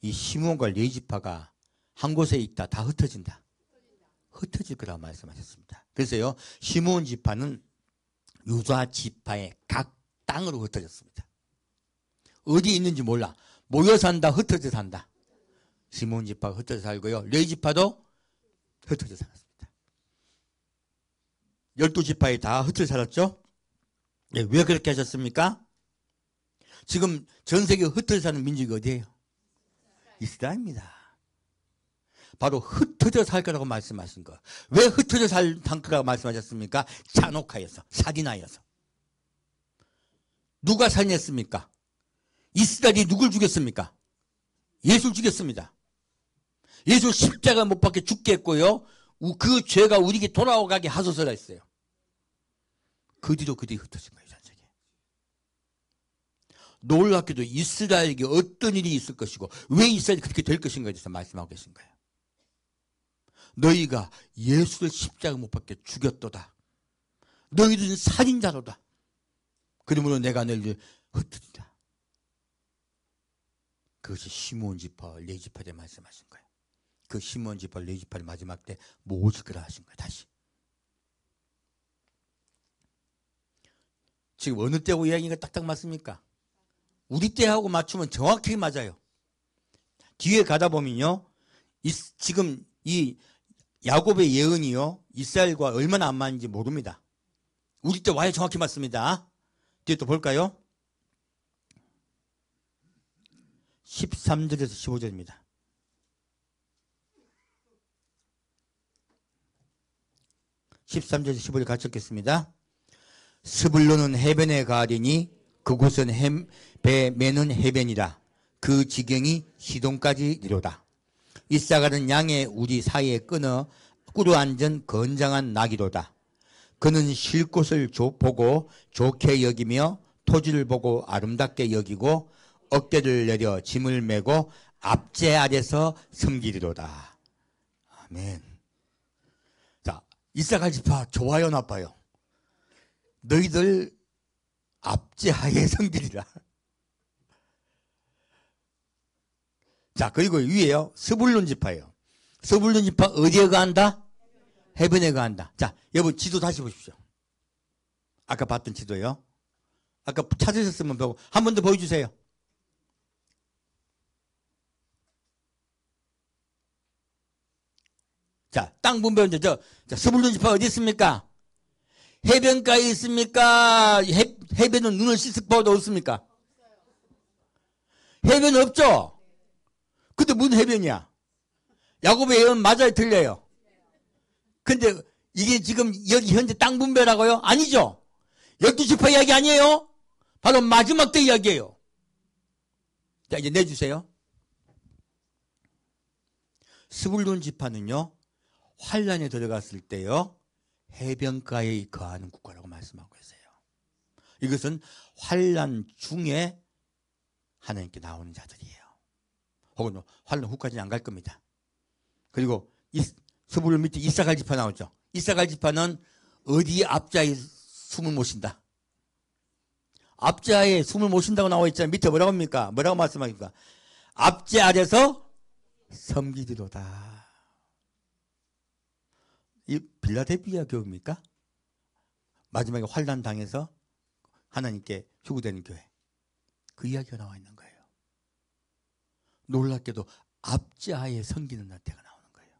이 시므온과 레위 지파가 한 곳에 있다 다 흩어진다. 흩어질 거라고 말씀하셨습니다. 그래서요 시므온 지파는 유다 지파의 각 땅으로 흩어졌습니다. 어디 있는지 몰라. 모여 산다, 흩어져 산다. 시므온 지파가 흩어져 살고요. 레위 지파도 흩어져 살았습니다. 12지파에 다 흩어져 살았죠. 네, 왜 그렇게 하셨습니까? 지금 전 세계 흩어져 사는 민족이 어디예요? 이스라엘입니다. 바로 흩어져 살 거라고 말씀하신 거. 왜 흩어져 살 거라고 말씀하셨습니까? 잔혹하여서, 살인하여서. 누가 살인했습니까? 이스라엘이 누굴 죽였습니까? 예수를 죽였습니다. 예수 십자가 못 박혀 죽게 했고요. 그 죄가 우리에게 돌아오게 하소서라 했어요. 그 뒤로 그들이 흩어진 거예요. 전 세계. 놀랍게도 이스라엘에게 어떤 일이 있을 것이고 왜 이스라엘이 그렇게 될 것인가에 대해서 말씀하고 계신 거예요. 너희가 예수를 십자가 못 박혀 죽였도다. 너희들은 살인자로다. 그러므로 내가 너희를 흩어진다. 그것이 시므온 지파, 레위 지파에 대해 말씀하신 거예요. 그 시므온 지파, 레위 지파를 마지막 때 모질 거라 하신 거예요. 다시. 지금 어느 때하고 이야기가 딱딱 맞습니까? 우리 때하고 맞추면 정확하게 맞아요. 뒤에 가다 보면요. 지금 이 야곱의 예언이요. 이스라엘과 얼마나 안 맞는지 모릅니다. 우리 때 와야 정확히 맞습니다. 뒤에 또 볼까요? 13절에서 15절입니다. 13절에서 15절 같이 읽겠습니다. 스불론은 해변에 가리니 그곳은 배 매는 해변이라. 그 지경이 시돈까지 이로다. 이사가는 양의 우리 사이에 끊어 꿇어 앉은 건장한 나귀로다. 그는 쉴 곳을 보고 좋게 여기며 토지를 보고 아름답게 여기고 어깨를 내려 짐을 메고 압제 아래서 섬기리로다. 아멘. 자, 이사갈 지파 좋아요, 나빠요? 너희들 압제하에 섬기리라. 자, 그리고 위에요. 스불론 지파예요. 스불론 지파 어디에 간다? 해변에 간다. 자, 여러분 지도 다시 보십시오. 아까 봤던 지도요. 아까 찾으셨으면 보고 한 번 더 보여주세요. 자, 땅 분배 스불론 지파 어디 있습니까? 해변가에 있습니까? 해변은 눈을 씻을 바도 없습니까? 해변 없죠? 근데 무슨 해변이야? 야곱의 예언 맞아요, 틀려요? 근데 이게 지금 여기 현재 땅 분배라고요? 아니죠? 12지파 이야기 아니에요? 바로 마지막 때 이야기예요. 자, 이제 내주세요. 스불론 지파는요, 환란에 들어갔을 때요, 해변가에 거하는 국가라고 말씀하고 있어요. 이것은 환란 중에 하나님께 나오는 자들이에요. 혹은 환란 후까지는 안 갈 겁니다. 그리고 스불론 밑에 이사갈 지파 나오죠. 이사갈 지파는 어디 앞자에 숨을 못 쉰다. 앞자에 숨을 못 쉰다고 나와 있잖아요. 밑에 뭐라고 합니까? 뭐라고 말씀하십니까? 앞자 아래서 섬기리로다. 이 빌라델피아 교회입니까? 마지막에 환난 당해서 하나님께 휴구되는 교회. 그 이야기가 나와 있는 거예요. 놀랍게도 앞자에 섬기는 나태가 나오는 거예요.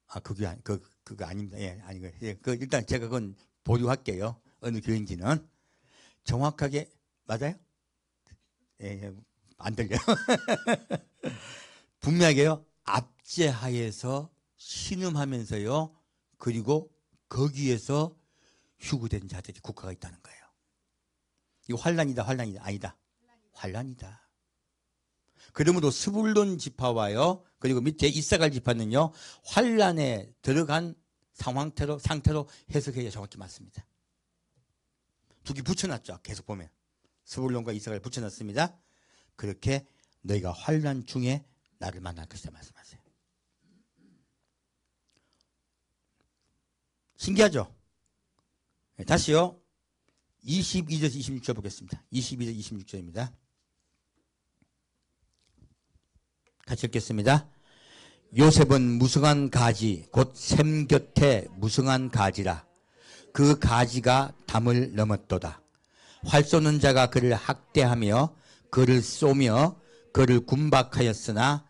아, 그거 아닙니다. 예, 아니고. 예, 일단 제가 그건 보류할게요. 어느 교회인지는. 정확하게, 맞아요? 예, 안 들려요. 분명하게요. 압제하에서 신음하면서요. 그리고 거기에서 휴구된 자들이 국가가 있다는 거예요. 이거 환란이다, 환란이다, 아니다. 환란이다. 그러므로 스불론 지파와요. 그리고 밑에 이사갈 지파는요. 환란에 들어간 상태로 해석해야 정확히 맞습니다. 두 개 붙여놨죠. 계속 보면. 스불론과 이사갈 붙여놨습니다. 그렇게 너희가 환란 중에 나를 만날 것이다 말씀하세요. 신기하죠? 네, 다시요. 22절에서 26절 보겠습니다. 22절 26절입니다. 같이 읽겠습니다. 요셉은 무성한 가지 곧 샘 곁에 무성한 가지라. 그 가지가 담을 넘었도다. 활 쏘는 자가 그를 학대하며 그를 쏘며 그를 군박하였으나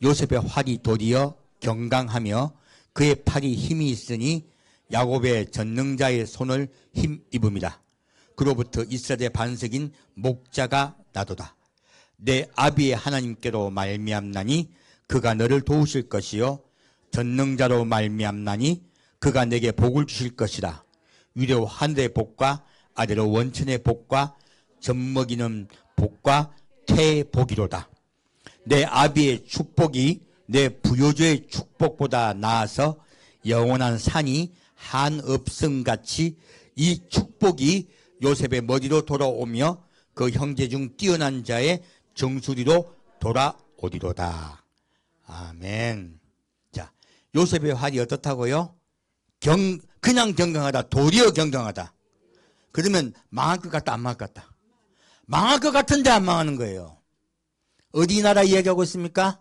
요셉의 활이 도리어 경강하며 그의 팔이 힘이 있으니 야곱의 전능자의 손을 힘입음이라. 그로부터 이스라엘의 반석인 목자가 나도다. 내 아비의 하나님께로 말미암나니 그가 너를 도우실 것이요 전능자로 말미암나니 그가 내게 복을 주실 것이라. 위로 하늘의 복과 아래로 원천의 복과 젖먹이는 복과 태의 복이로다. 내 아비의 축복이 내 부요조의 축복보다 나아서 영원한 산이 한업성같이 이 축복이 요셉의 머리로 돌아오며 그 형제 중 뛰어난 자의 정수리로 돌아오리로다. 아멘. 자, 요셉의 활이 어떻다고요? 그냥 경강하다, 도리어 경강하다. 그러면 망할 것 같다, 안 망할 것 같다? 망할 것 같은데 안 망하는 거예요. 어디 나라 이야기하고 있습니까?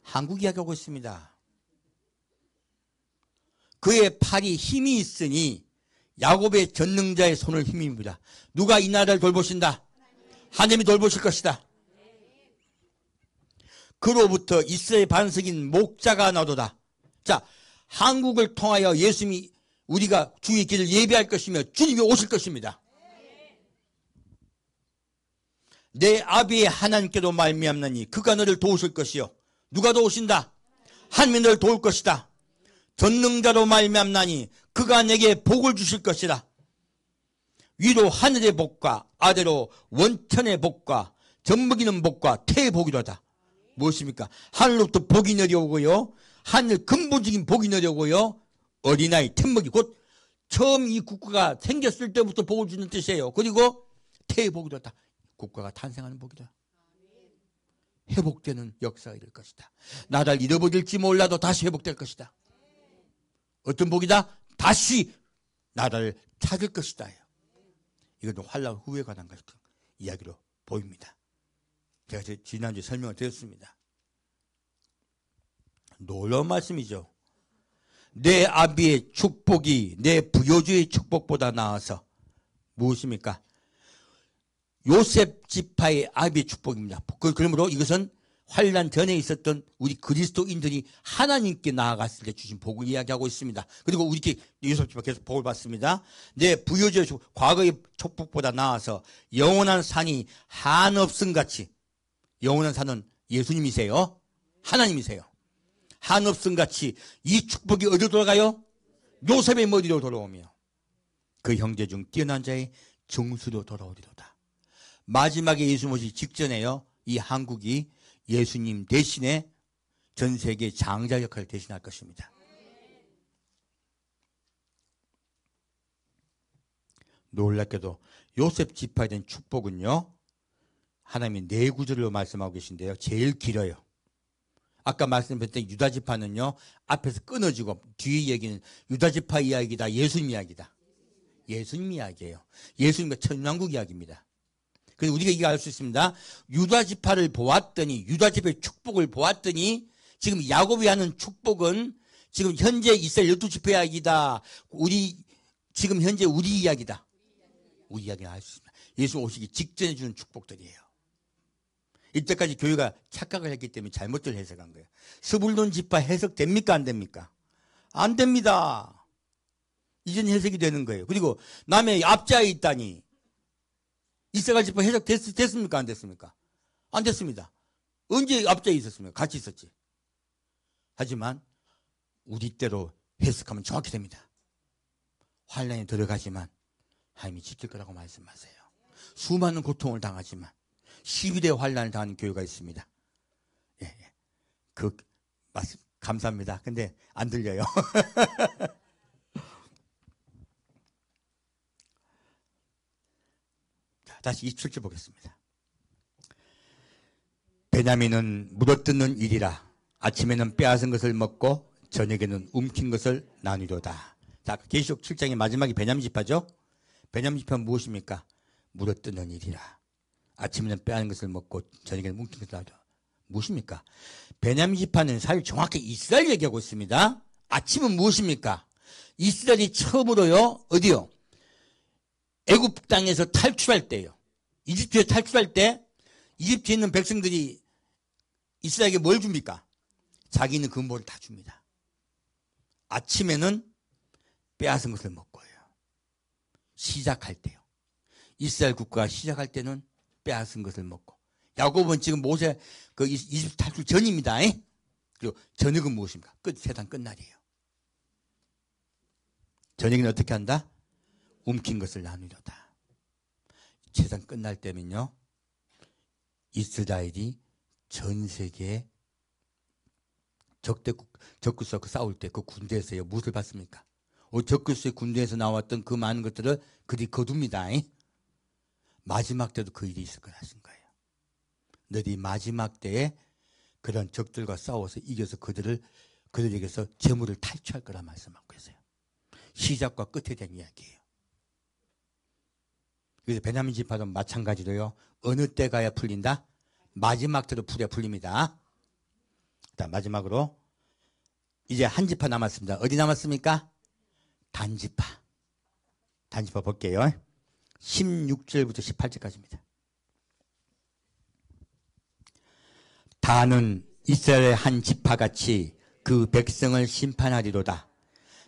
한국 이야기하고 있습니다. 그의 팔이 힘이 있으니 야곱의 전능자의 손을 힘입니다. 누가 이 나라를 돌보신다? 하나님이 돌보실 것이다. 그로부터 이스라엘 반석인 목자가 나도다. 자, 한국을 통하여 예수님이 우리가 주의 길을 예비할 것이며 주님이 오실 것입니다. 내 아비의 하나님께로 말미암나니 그가 너를 도우실 것이요. 누가 도우신다? 하나님이 너를 도울 것이다. 전능자로 말미암나니 그가 내게 복을 주실 것이다. 위로 하늘의 복과 아래로 원천의 복과 젖먹이는 복과 태의 복이로다. 무엇입니까? 하늘로부터 복이 내려오고요. 하늘 근본적인 복이 내려오고요. 어린아이 템먹이 곧 처음 이 국가가 생겼을 때부터 복을 주는 뜻이에요. 그리고 태의 복이로다. 국가가 탄생하는 복이다. 회복되는 역사가 이럴 것이다. 나라를 잃어버릴지 몰라도 다시 회복될 것이다. 어떤 복이다? 다시 나라를 찾을 것이다. 이것도 환란 후에 관한 이야기로 보입니다. 제가 지난주에 설명을 드렸습니다. 놀라운 말씀이죠. 내 아비의 축복이 내 부요주의 축복보다 나아서 무엇입니까? 요셉 지파의 아비의 축복입니다. 그러므로 이것은 환란 전에 있었던 우리 그리스도인들이 하나님께 나아갔을 때 주신 복을 이야기하고 있습니다. 그리고 우리 요셉 지파 계속 복을 받습니다. 내 부요주의 축복, 과거의 축복보다 나아서 영원한 산이 한없음같이, 영원한 산은 예수님이세요? 하나님이세요? 한없음같이 이 축복이 어디로 돌아가요? 요셉의 머리로 돌아오며 그 형제 중 뛰어난 자의 정수로 돌아오리로다. 마지막에 예수님 오시기 직전에요, 이 한국이 예수님 대신에 전 세계 장자 역할을 대신할 것입니다. 놀랍게도 요셉 지파에 대한 축복은요, 하나님이 4구절로 말씀하고 계신데요, 제일 길어요. 아까 말씀드렸던 유다 지파는요, 앞에서 끊어지고 뒤에 얘기는 유다 지파 이야기다, 예수님 이야기다. 예수님 이야기예요. 예수님과 천왕국 이야기입니다. 그래서 우리가 이거 알 수 있습니다. 유다 지파를 보았더니, 유다 지파의 축복을 보았더니 지금 야곱이 하는 축복은 지금 현재 이스라엘 12지파 이야기다. 지금 현재 우리 이야기다. 우리 이야기를 알 수 있습니다. 예수 오시기 직전에 주는 축복들이에요. 이때까지 교회가 착각을 했기 때문에 잘못들 해석한 거예요. 스불론 지파 해석됩니까? 안 됩니까? 안 됩니다. 이젠 해석이 되는 거예요. 그리고 남의 앞자에 있다니 이스라엘 지파 해석 됐습니까? 안 됐습니까? 안 됐습니다. 언제 앞자에 있었습니까? 같이 있었지. 하지만 우리 때로 해석하면 정확히 됩니다. 환난에 들어가지만 하나님이 지킬 거라고 말씀하세요. 수많은 고통을 당하지만 12대 환난을 당하는 교회가 있습니다. 예. 감사합니다. 근데 안 들려요. 자, 다시 27절 보겠습니다. 베냐민은 물어뜯는 일이라 아침에는 빼앗은 것을 먹고 저녁에는 움킨 것을 나누려다. 자, 계시록 7장의 마지막이 베냐민 지파죠. 베냐민 지파는 무엇입니까? 물어뜯는 일이라. 아침에는 빼앗은 것을 먹고 저녁에는 움킨 것을 나누려다. 무엇입니까? 베냐민 지파는 사실 정확히 이스라엘 얘기하고 있습니다. 아침은 무엇입니까? 이스라엘이 처음으로요, 어디요? 애굽 땅에서 탈출할 때요. 이집트에 탈출할 때 이집트에 있는 백성들이 이스라엘에게 뭘 줍니까? 자기는 그 뭐를 다 줍니다. 아침에는 빼앗은 것을 먹고요. 시작할 때요. 이스라엘 국가가 시작할 때는 빼앗은 것을 먹고. 야곱은 지금 모세 이집트 탈출 전입니다. 그리고 저녁은 무엇입니까? 세상 끝날이에요. 저녁에는 어떻게 한다? 움킨 것을 나누려다. 세상 끝날 때면요, 이스라엘이 전 세계에 적그리스도와 싸울 때 그 군대에서요, 무엇을 받습니까? 적그리스도의 군대에서 나왔던 그 많은 것들을 그들이 거둡니다. 마지막 때도 그 일이 있을 거라 하신 거예요. 너희 마지막 때에 그런 적들과 싸워서 이겨서 그들에게서 재물을 탈취할 거라 말씀하고 계세요. 시작과 끝에 대한 이야기예요. 그래서 베냐민 지파도 마찬가지로요, 어느 때 가야 풀린다? 마지막 때로 풀립니다. 자, 마지막으로 이제 한 지파 남았습니다. 어디 남았습니까? 단지파. 단지파 볼게요. 16절부터 18절까지입니다. 단은 이스라엘의 한 지파같이 그 백성을 심판하리로다.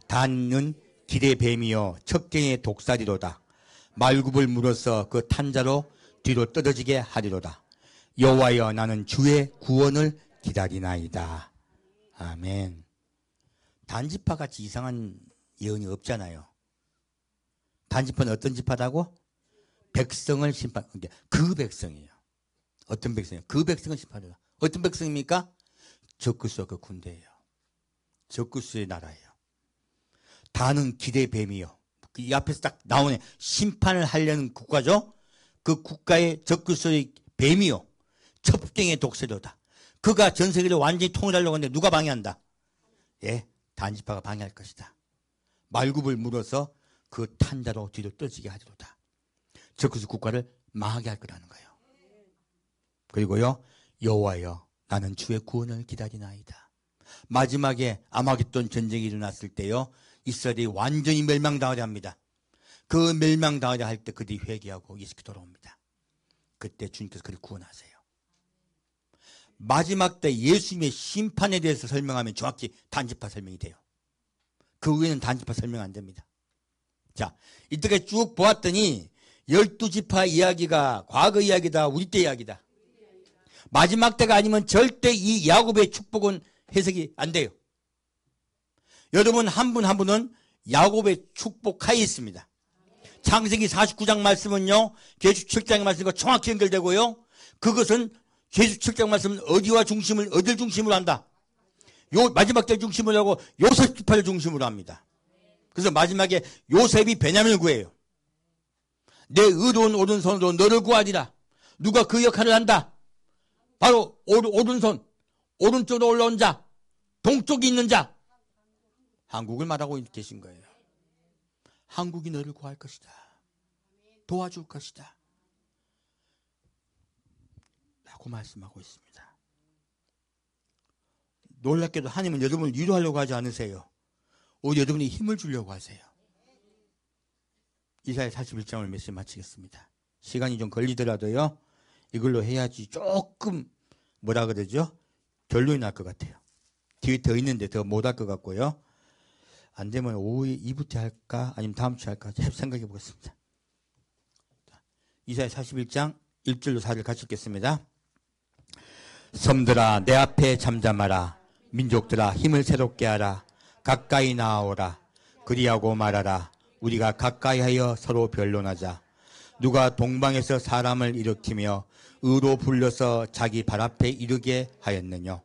단은 길의 뱀이요 척경의 독사리로다. 말굽을 물어서 그 탄자로 뒤로 떨어지게 하리로다. 여호와여, 나는 주의 구원을 기다리나이다. 아멘. 단지파같이 이상한 예언이 없잖아요. 단지파는 어떤 지파다고? 백성을 심판. 그 백성이에요. 어떤 백성이에요? 그 백성을 심판하다. 어떤 백성입니까? 적그리스도 그 군대예요. 적그리스도의 나라예요. 단은 길의 뱀이요. 이 앞에서 딱 나오네. 심판을 하려는 국가죠. 그 국가의 적그리스도의 뱀이요. 첩경의 독수리로다. 그가 전 세계를 완전히 통일하려고 하는데 누가 방해한다? 예, 단지파가 방해할 것이다. 말굽을 물어서 그 탄자로 뒤로 떨어지게 하리로다. 적그리스도 국가를 망하게 할 거라는 거예요. 그리고요, 여호와여, 나는 주의 구원을 기다리나이다. 마지막에 아마겟돈 전쟁이 일어났을 때요, 이스라엘이 완전히 멸망당하려 합니다. 그 멸망당하려 할 때 그들이 회개하고 예수께 돌아옵니다. 그때 주님께서 그를 구원하세요. 마지막 때 예수님의 심판에 대해서 설명하면 정확히 단지파 설명이 돼요. 그 후에는 단지파 설명 안 됩니다. 자, 이때까지 쭉 보았더니 12지파 이야기가 과거 이야기다, 우리 때 이야기다. 마지막 때가 아니면 절대 이 야곱의 축복은 해석이 안 돼요. 여러분 한 분 한 분은 야곱의 축복하에 있습니다. 창세기 49장 말씀은요, 계시 7장의 말씀과 정확히 연결되고요. 그것은 계시 7장 말씀은 어디와 중심을, 어딜 중심으로 한다? 요 마지막 때 중심으로 하고 요셉 지파를 중심으로 합니다. 그래서 마지막에 요셉이 베냐민을 구해요. 내 의로운 오른손으로 너를 구하리라. 누가 그 역할을 한다? 바로 오른손, 오른쪽으로 올라온 자, 동쪽에 있는 자. 한국을 말하고 계신 거예요. 한국이 너를 구할 것이다. 도와줄 것이다. 라고 말씀하고 있습니다. 놀랍게도 하나님은 여러분을 위로하려고 하지 않으세요. 오히려 여러분이 힘을 주려고 하세요. 이사야 41장을 몇 시 마치겠습니다. 시간이 좀 걸리더라도요, 이걸로 해야지 조금 뭐라 그러죠? 결론이 날 것 같아요. 뒤에 더 있는데 더 못할 것 같고요. 안 되면 오후에 2부터 할까? 아니면 다음 주에 할까? 생각해 보겠습니다. 이사야 41장 1절로 4절 같이 읽겠습니다. 섬들아 내 앞에 잠잠하라. 민족들아 힘을 새롭게 하라. 가까이 나아오라. 그리하고 말하라. 우리가 가까이하여 서로 변론하자. 누가 동방에서 사람을 일으키며 의로 불러서 자기 발 앞에 이르게 하였느냐.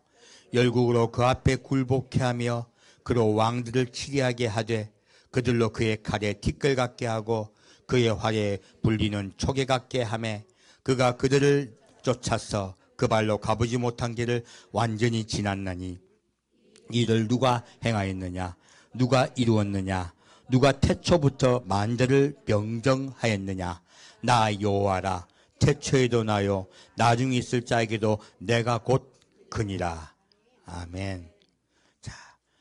열국으로 그 앞에 굴복케 하며 그로 왕들을 치리하게 하되 그들로 그의 칼에 티끌 같게 하고 그의 활에 불리는 초계 같게 하매 그가 그들을 쫓아서 그 발로 가보지 못한 길을 완전히 지났나니 이를 누가 행하였느냐. 누가 이루었느냐. 누가 태초부터 만대를 명정하였느냐. 나 여호와라. 태초에도 나요 나중에 있을 자에게도 내가 곧 그니라. 아멘. 자,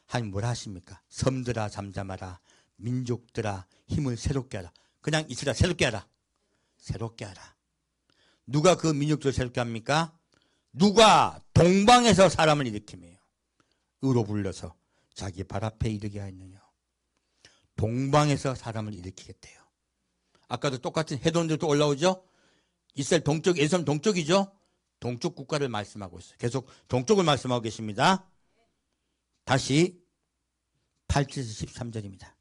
하나님 뭐라 하십니까? 섬들아 잠잠하라. 민족들아 힘을 새롭게 하라. 그냥 있으라. 새롭게 하라. 새롭게 하라. 누가 그 민족들을 새롭게 합니까? 누가 동방에서 사람을 일으키며 의로 불러서 자기 발 앞에 이르게 하였느냐. 동방에서 사람을 일으키겠대요. 아까도 똑같은 해돈들도 올라오죠. 이스라엘 동쪽, 예루살렘 동쪽이죠. 동쪽 국가를 말씀하고 있어요. 계속 동쪽을 말씀하고 계십니다. 다시 8절에서 13절입니다.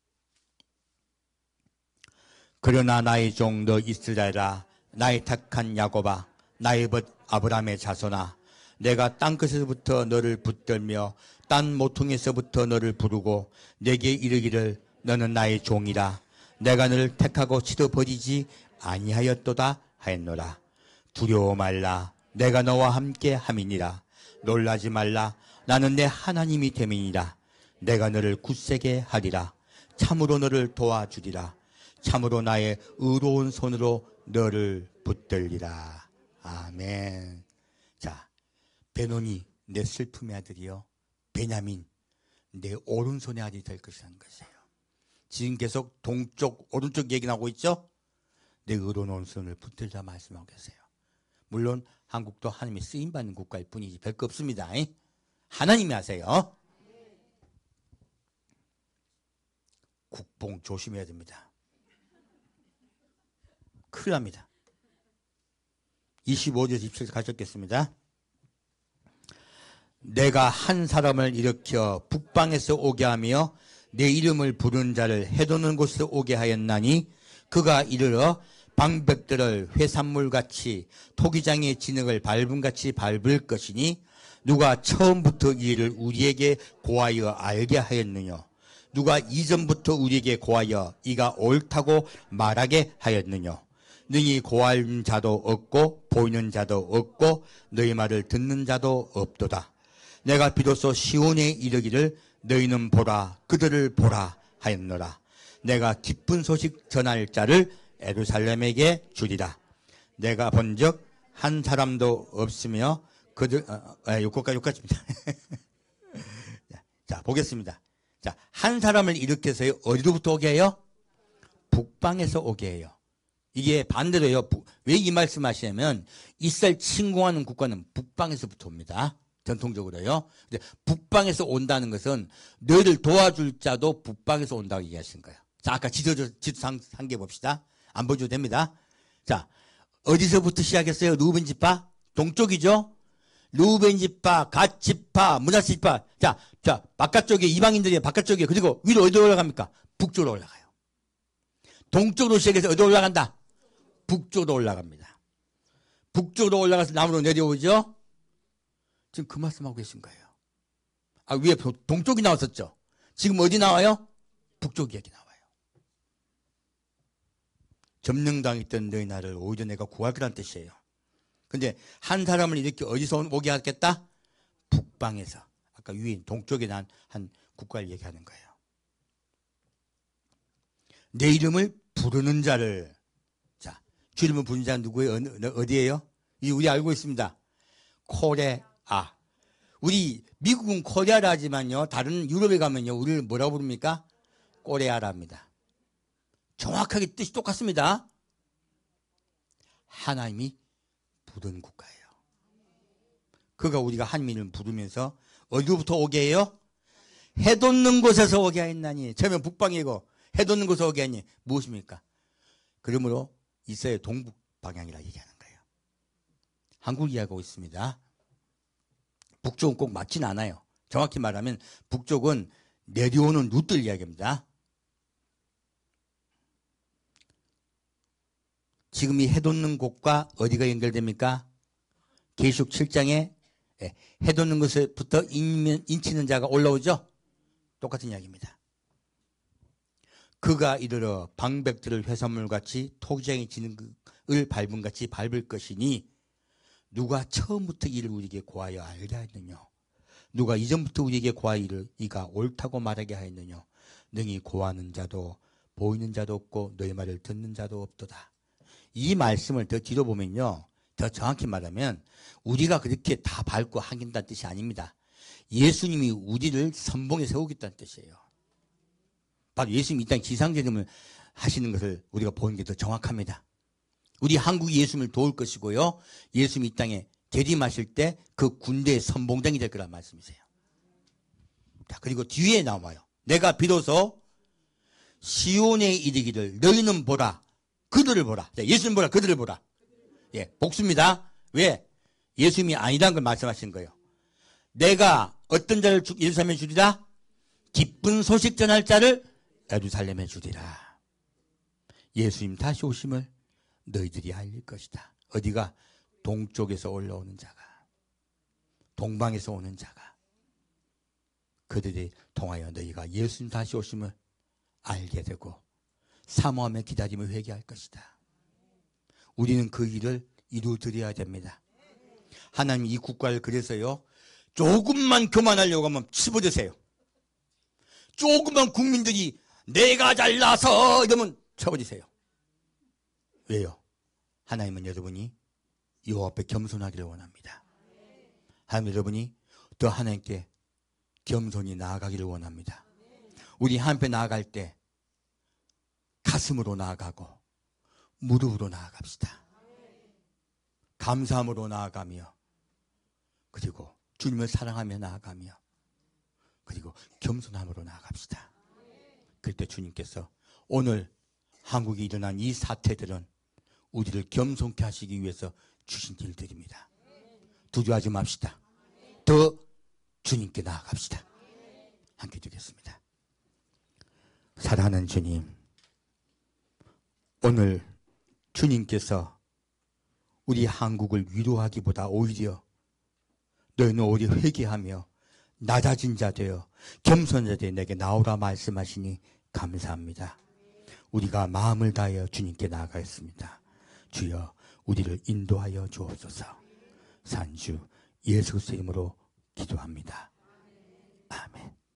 그러나 나의 종 너 이스라엘아, 나의 택한 야곱아, 나의 벗 아브라함의 자손아, 내가 땅끝에서부터 너를 붙들며 땅 모퉁이에서부터 너를 부르고 내게 이르기를 너는 나의 종이라. 내가 너를 택하고 치러 버리지 아니하였도다 하였노라. 두려워 말라. 내가 너와 함께 함이니라. 놀라지 말라. 나는 내 하나님이 됨이니라. 내가 너를 굳세게 하리라. 참으로 너를 도와주리라. 참으로 나의 의로운 손으로 너를 붙들리라. 아멘. 자, 베노니 내 슬픔의 아들이요, 베냐민 내 오른손의 아들이 될 것이라는 것이에요. 지금 계속 동쪽 오른쪽 얘기 나오고 있죠. 내 의로운 오른손을 붙들자 말씀하고 계세요. 물론 한국도 하나님의 쓰임받는 국가일 뿐이지 별거 없습니다. 하나님이 하세요. 국뽕 조심해야 됩니다. 큰일 납니다. 25절 27절 가셨겠습니다. 내가 한 사람을 일으켜 북방에서 오게 하며 내 이름을 부르는 자를 해도는 곳에서 오게 하였나니 그가 이르러 방백들을 회산물같이 토기장의 진흙을 밟음같이 밟을 것이니 누가 처음부터 이 일을 우리에게 고하여 알게 하였느냐. 누가 이전부터 우리에게 고하여 이가 옳다고 말하게 하였느냐. 능히 고할 자도 없고 보이는 자도 없고 너희 말을 듣는 자도 없도다. 내가 비로소 시온에 이르기를 너희는 보라 그들을 보라 하였노라. 내가 기쁜 소식 전할 자를 예루살렘에게 주리라. 내가 본즉 한 사람도 없으며 그들 여기까지입니다. 자, 보겠습니다. 자, 한 사람을 일으켜서요 어디로부터 오게 해요? 북방에서 오게 해요. 이게 반대로요. 왜 이 말씀하시냐면 이스라엘 침공하는 국가는 북방에서부터 옵니다. 전통적으로요. 근데 북방에서 온다는 것은 너희를 도와줄 자도 북방에서 온다고 얘기하신 거예요. 자, 아까 지도 상계 봅시다. 안 보셔도 됩니다. 자, 어디서부터 시작했어요? 루벤 지파? 동쪽이죠? 루벤 지파, 갓 지파, 므낫세 지파. 자, 바깥쪽에 이방인들이 바깥쪽에 그리고 위로 어디로 올라갑니까? 북쪽으로 올라가요. 동쪽으로 시작해서 어디로 올라간다? 북쪽으로 올라갑니다. 북쪽으로 올라가서 남으로 내려오죠? 지금 그 말씀하고 계신 거예요. 아, 위에 동쪽이 나왔었죠? 지금 어디 나와요? 북쪽 이야기 나와요. 점령당했던 너희 나라를 오히려 내가 구할 거란 뜻이에요. 근데 한 사람을 이렇게 어디서 오게 하겠다? 북방에서. 아까 위에 동쪽에 난 한 국가를 얘기하는 거예요. 내 이름을 부르는 자를. 자, 주 이름을 부르는 자는 누구예요? 어디예요? 우리 알고 있습니다. 코레아. 우리 미국은 코레아라 하지만요, 다른 유럽에 가면요, 우리를 뭐라고 부릅니까? 꼬레아라 합니다. 정확하게 뜻이 똑같습니다. 하나님이 부른 국가예요. 그가 우리가 하나님을 부르면서 어디부터 오게 해요? 해돋는 곳에서 오게 하였나니. 처음에 북방이고 해돋는 곳에서 오게 하니 무엇입니까? 그러므로 이스라엘 동북 방향이라 얘기하는 거예요. 한국 이야기하고 있습니다. 북쪽은 꼭 맞진 않아요. 정확히 말하면 북쪽은 내려오는 루트를 이야기합니다. 지금 이 해돋는 곳과 어디가 연결됩니까? 계시록 7장에 해돋는 곳에부터 인치는 자가 올라오죠? 똑같은 이야기입니다. 그가 이르러 방백들을 회산물같이 토기장이 진흙을 밟은 같이 밟을 것이니 누가 처음부터 이를 우리에게 고하여 알게 하였느냐? 누가 이전부터 우리에게 고하여 이를 이가 옳다고 말하게 하였느냐? 능히 고하는 자도 보이는 자도 없고 너희 말을 듣는 자도 없도다. 이 말씀을 더 뒤로 보면요, 더 정확히 말하면 우리가 그렇게 다 밟고 하긴다는 뜻이 아닙니다. 예수님이 우리를 선봉에 세우겠다는 뜻이에요. 바로 예수님이 이 땅에 지상재림을 하시는 것을 우리가 보는 게 더 정확합니다. 우리 한국이 예수님을 도울 것이고요, 예수님이 이 땅에 재림하실 때 그 군대의 선봉장이 될 거란 말씀이세요. 자, 그리고 뒤에 나와요. 내가 비로소 시온에 이르기를 너희는 보라, 그들을 보라. 자, 예수님 보라, 그들을 보라. 예, 복수입니다. 왜? 예수님이 아니라는 걸 말씀하신 거예요. 내가 어떤 자를 예루살렘에 주리라? 기쁜 소식 전할 자를 예루살렘에 주리라. 예수님 다시 오심을 너희들이 알릴 것이다. 어디가? 동쪽에서 올라오는 자가, 동방에서 오는 자가, 그들이 통하여 너희가 예수님 다시 오심을 알게 되고 사모하며 기다리며 회개할 것이다. 우리는 그 일을 이루어드려야 됩니다. 하나님 이 국가를 그래서요, 조금만 교만하려고 하면 치부드세요. 조금만 국민들이 내가 잘나서 이러면 쳐버리세요. 왜요? 하나님은 여러분이 여호와 앞에 겸손하기를 원합니다. 하나님 여러분이 더 하나님께 겸손히 나아가기를 원합니다. 우리 하나님 앞에 나아갈 때 가슴으로 나아가고 무릎으로 나아갑시다. 감사함으로 나아가며, 그리고 주님을 사랑하며 나아가며, 그리고 겸손함으로 나아갑시다. 그럴 때 주님께서 오늘 한국에 일어난 이 사태들은 우리를 겸손케 하시기 위해서 주신 일들입니다. 두려워하지 맙시다. 더 주님께 나아갑시다. 함께 드리겠습니다. 사랑하는 주님, 오늘 주님께서 우리 한국을 위로하기보다 오히려 너희는 오히려 회개하며 낮아진 자 되어 겸손한 자 되어 내게 나오라 말씀하시니 감사합니다. 우리가 마음을 다하여 주님께 나아가겠습니다. 주여 우리를 인도하여 주옵소서. 산주 예수 그리스도의 이름으로 기도합니다. 아멘.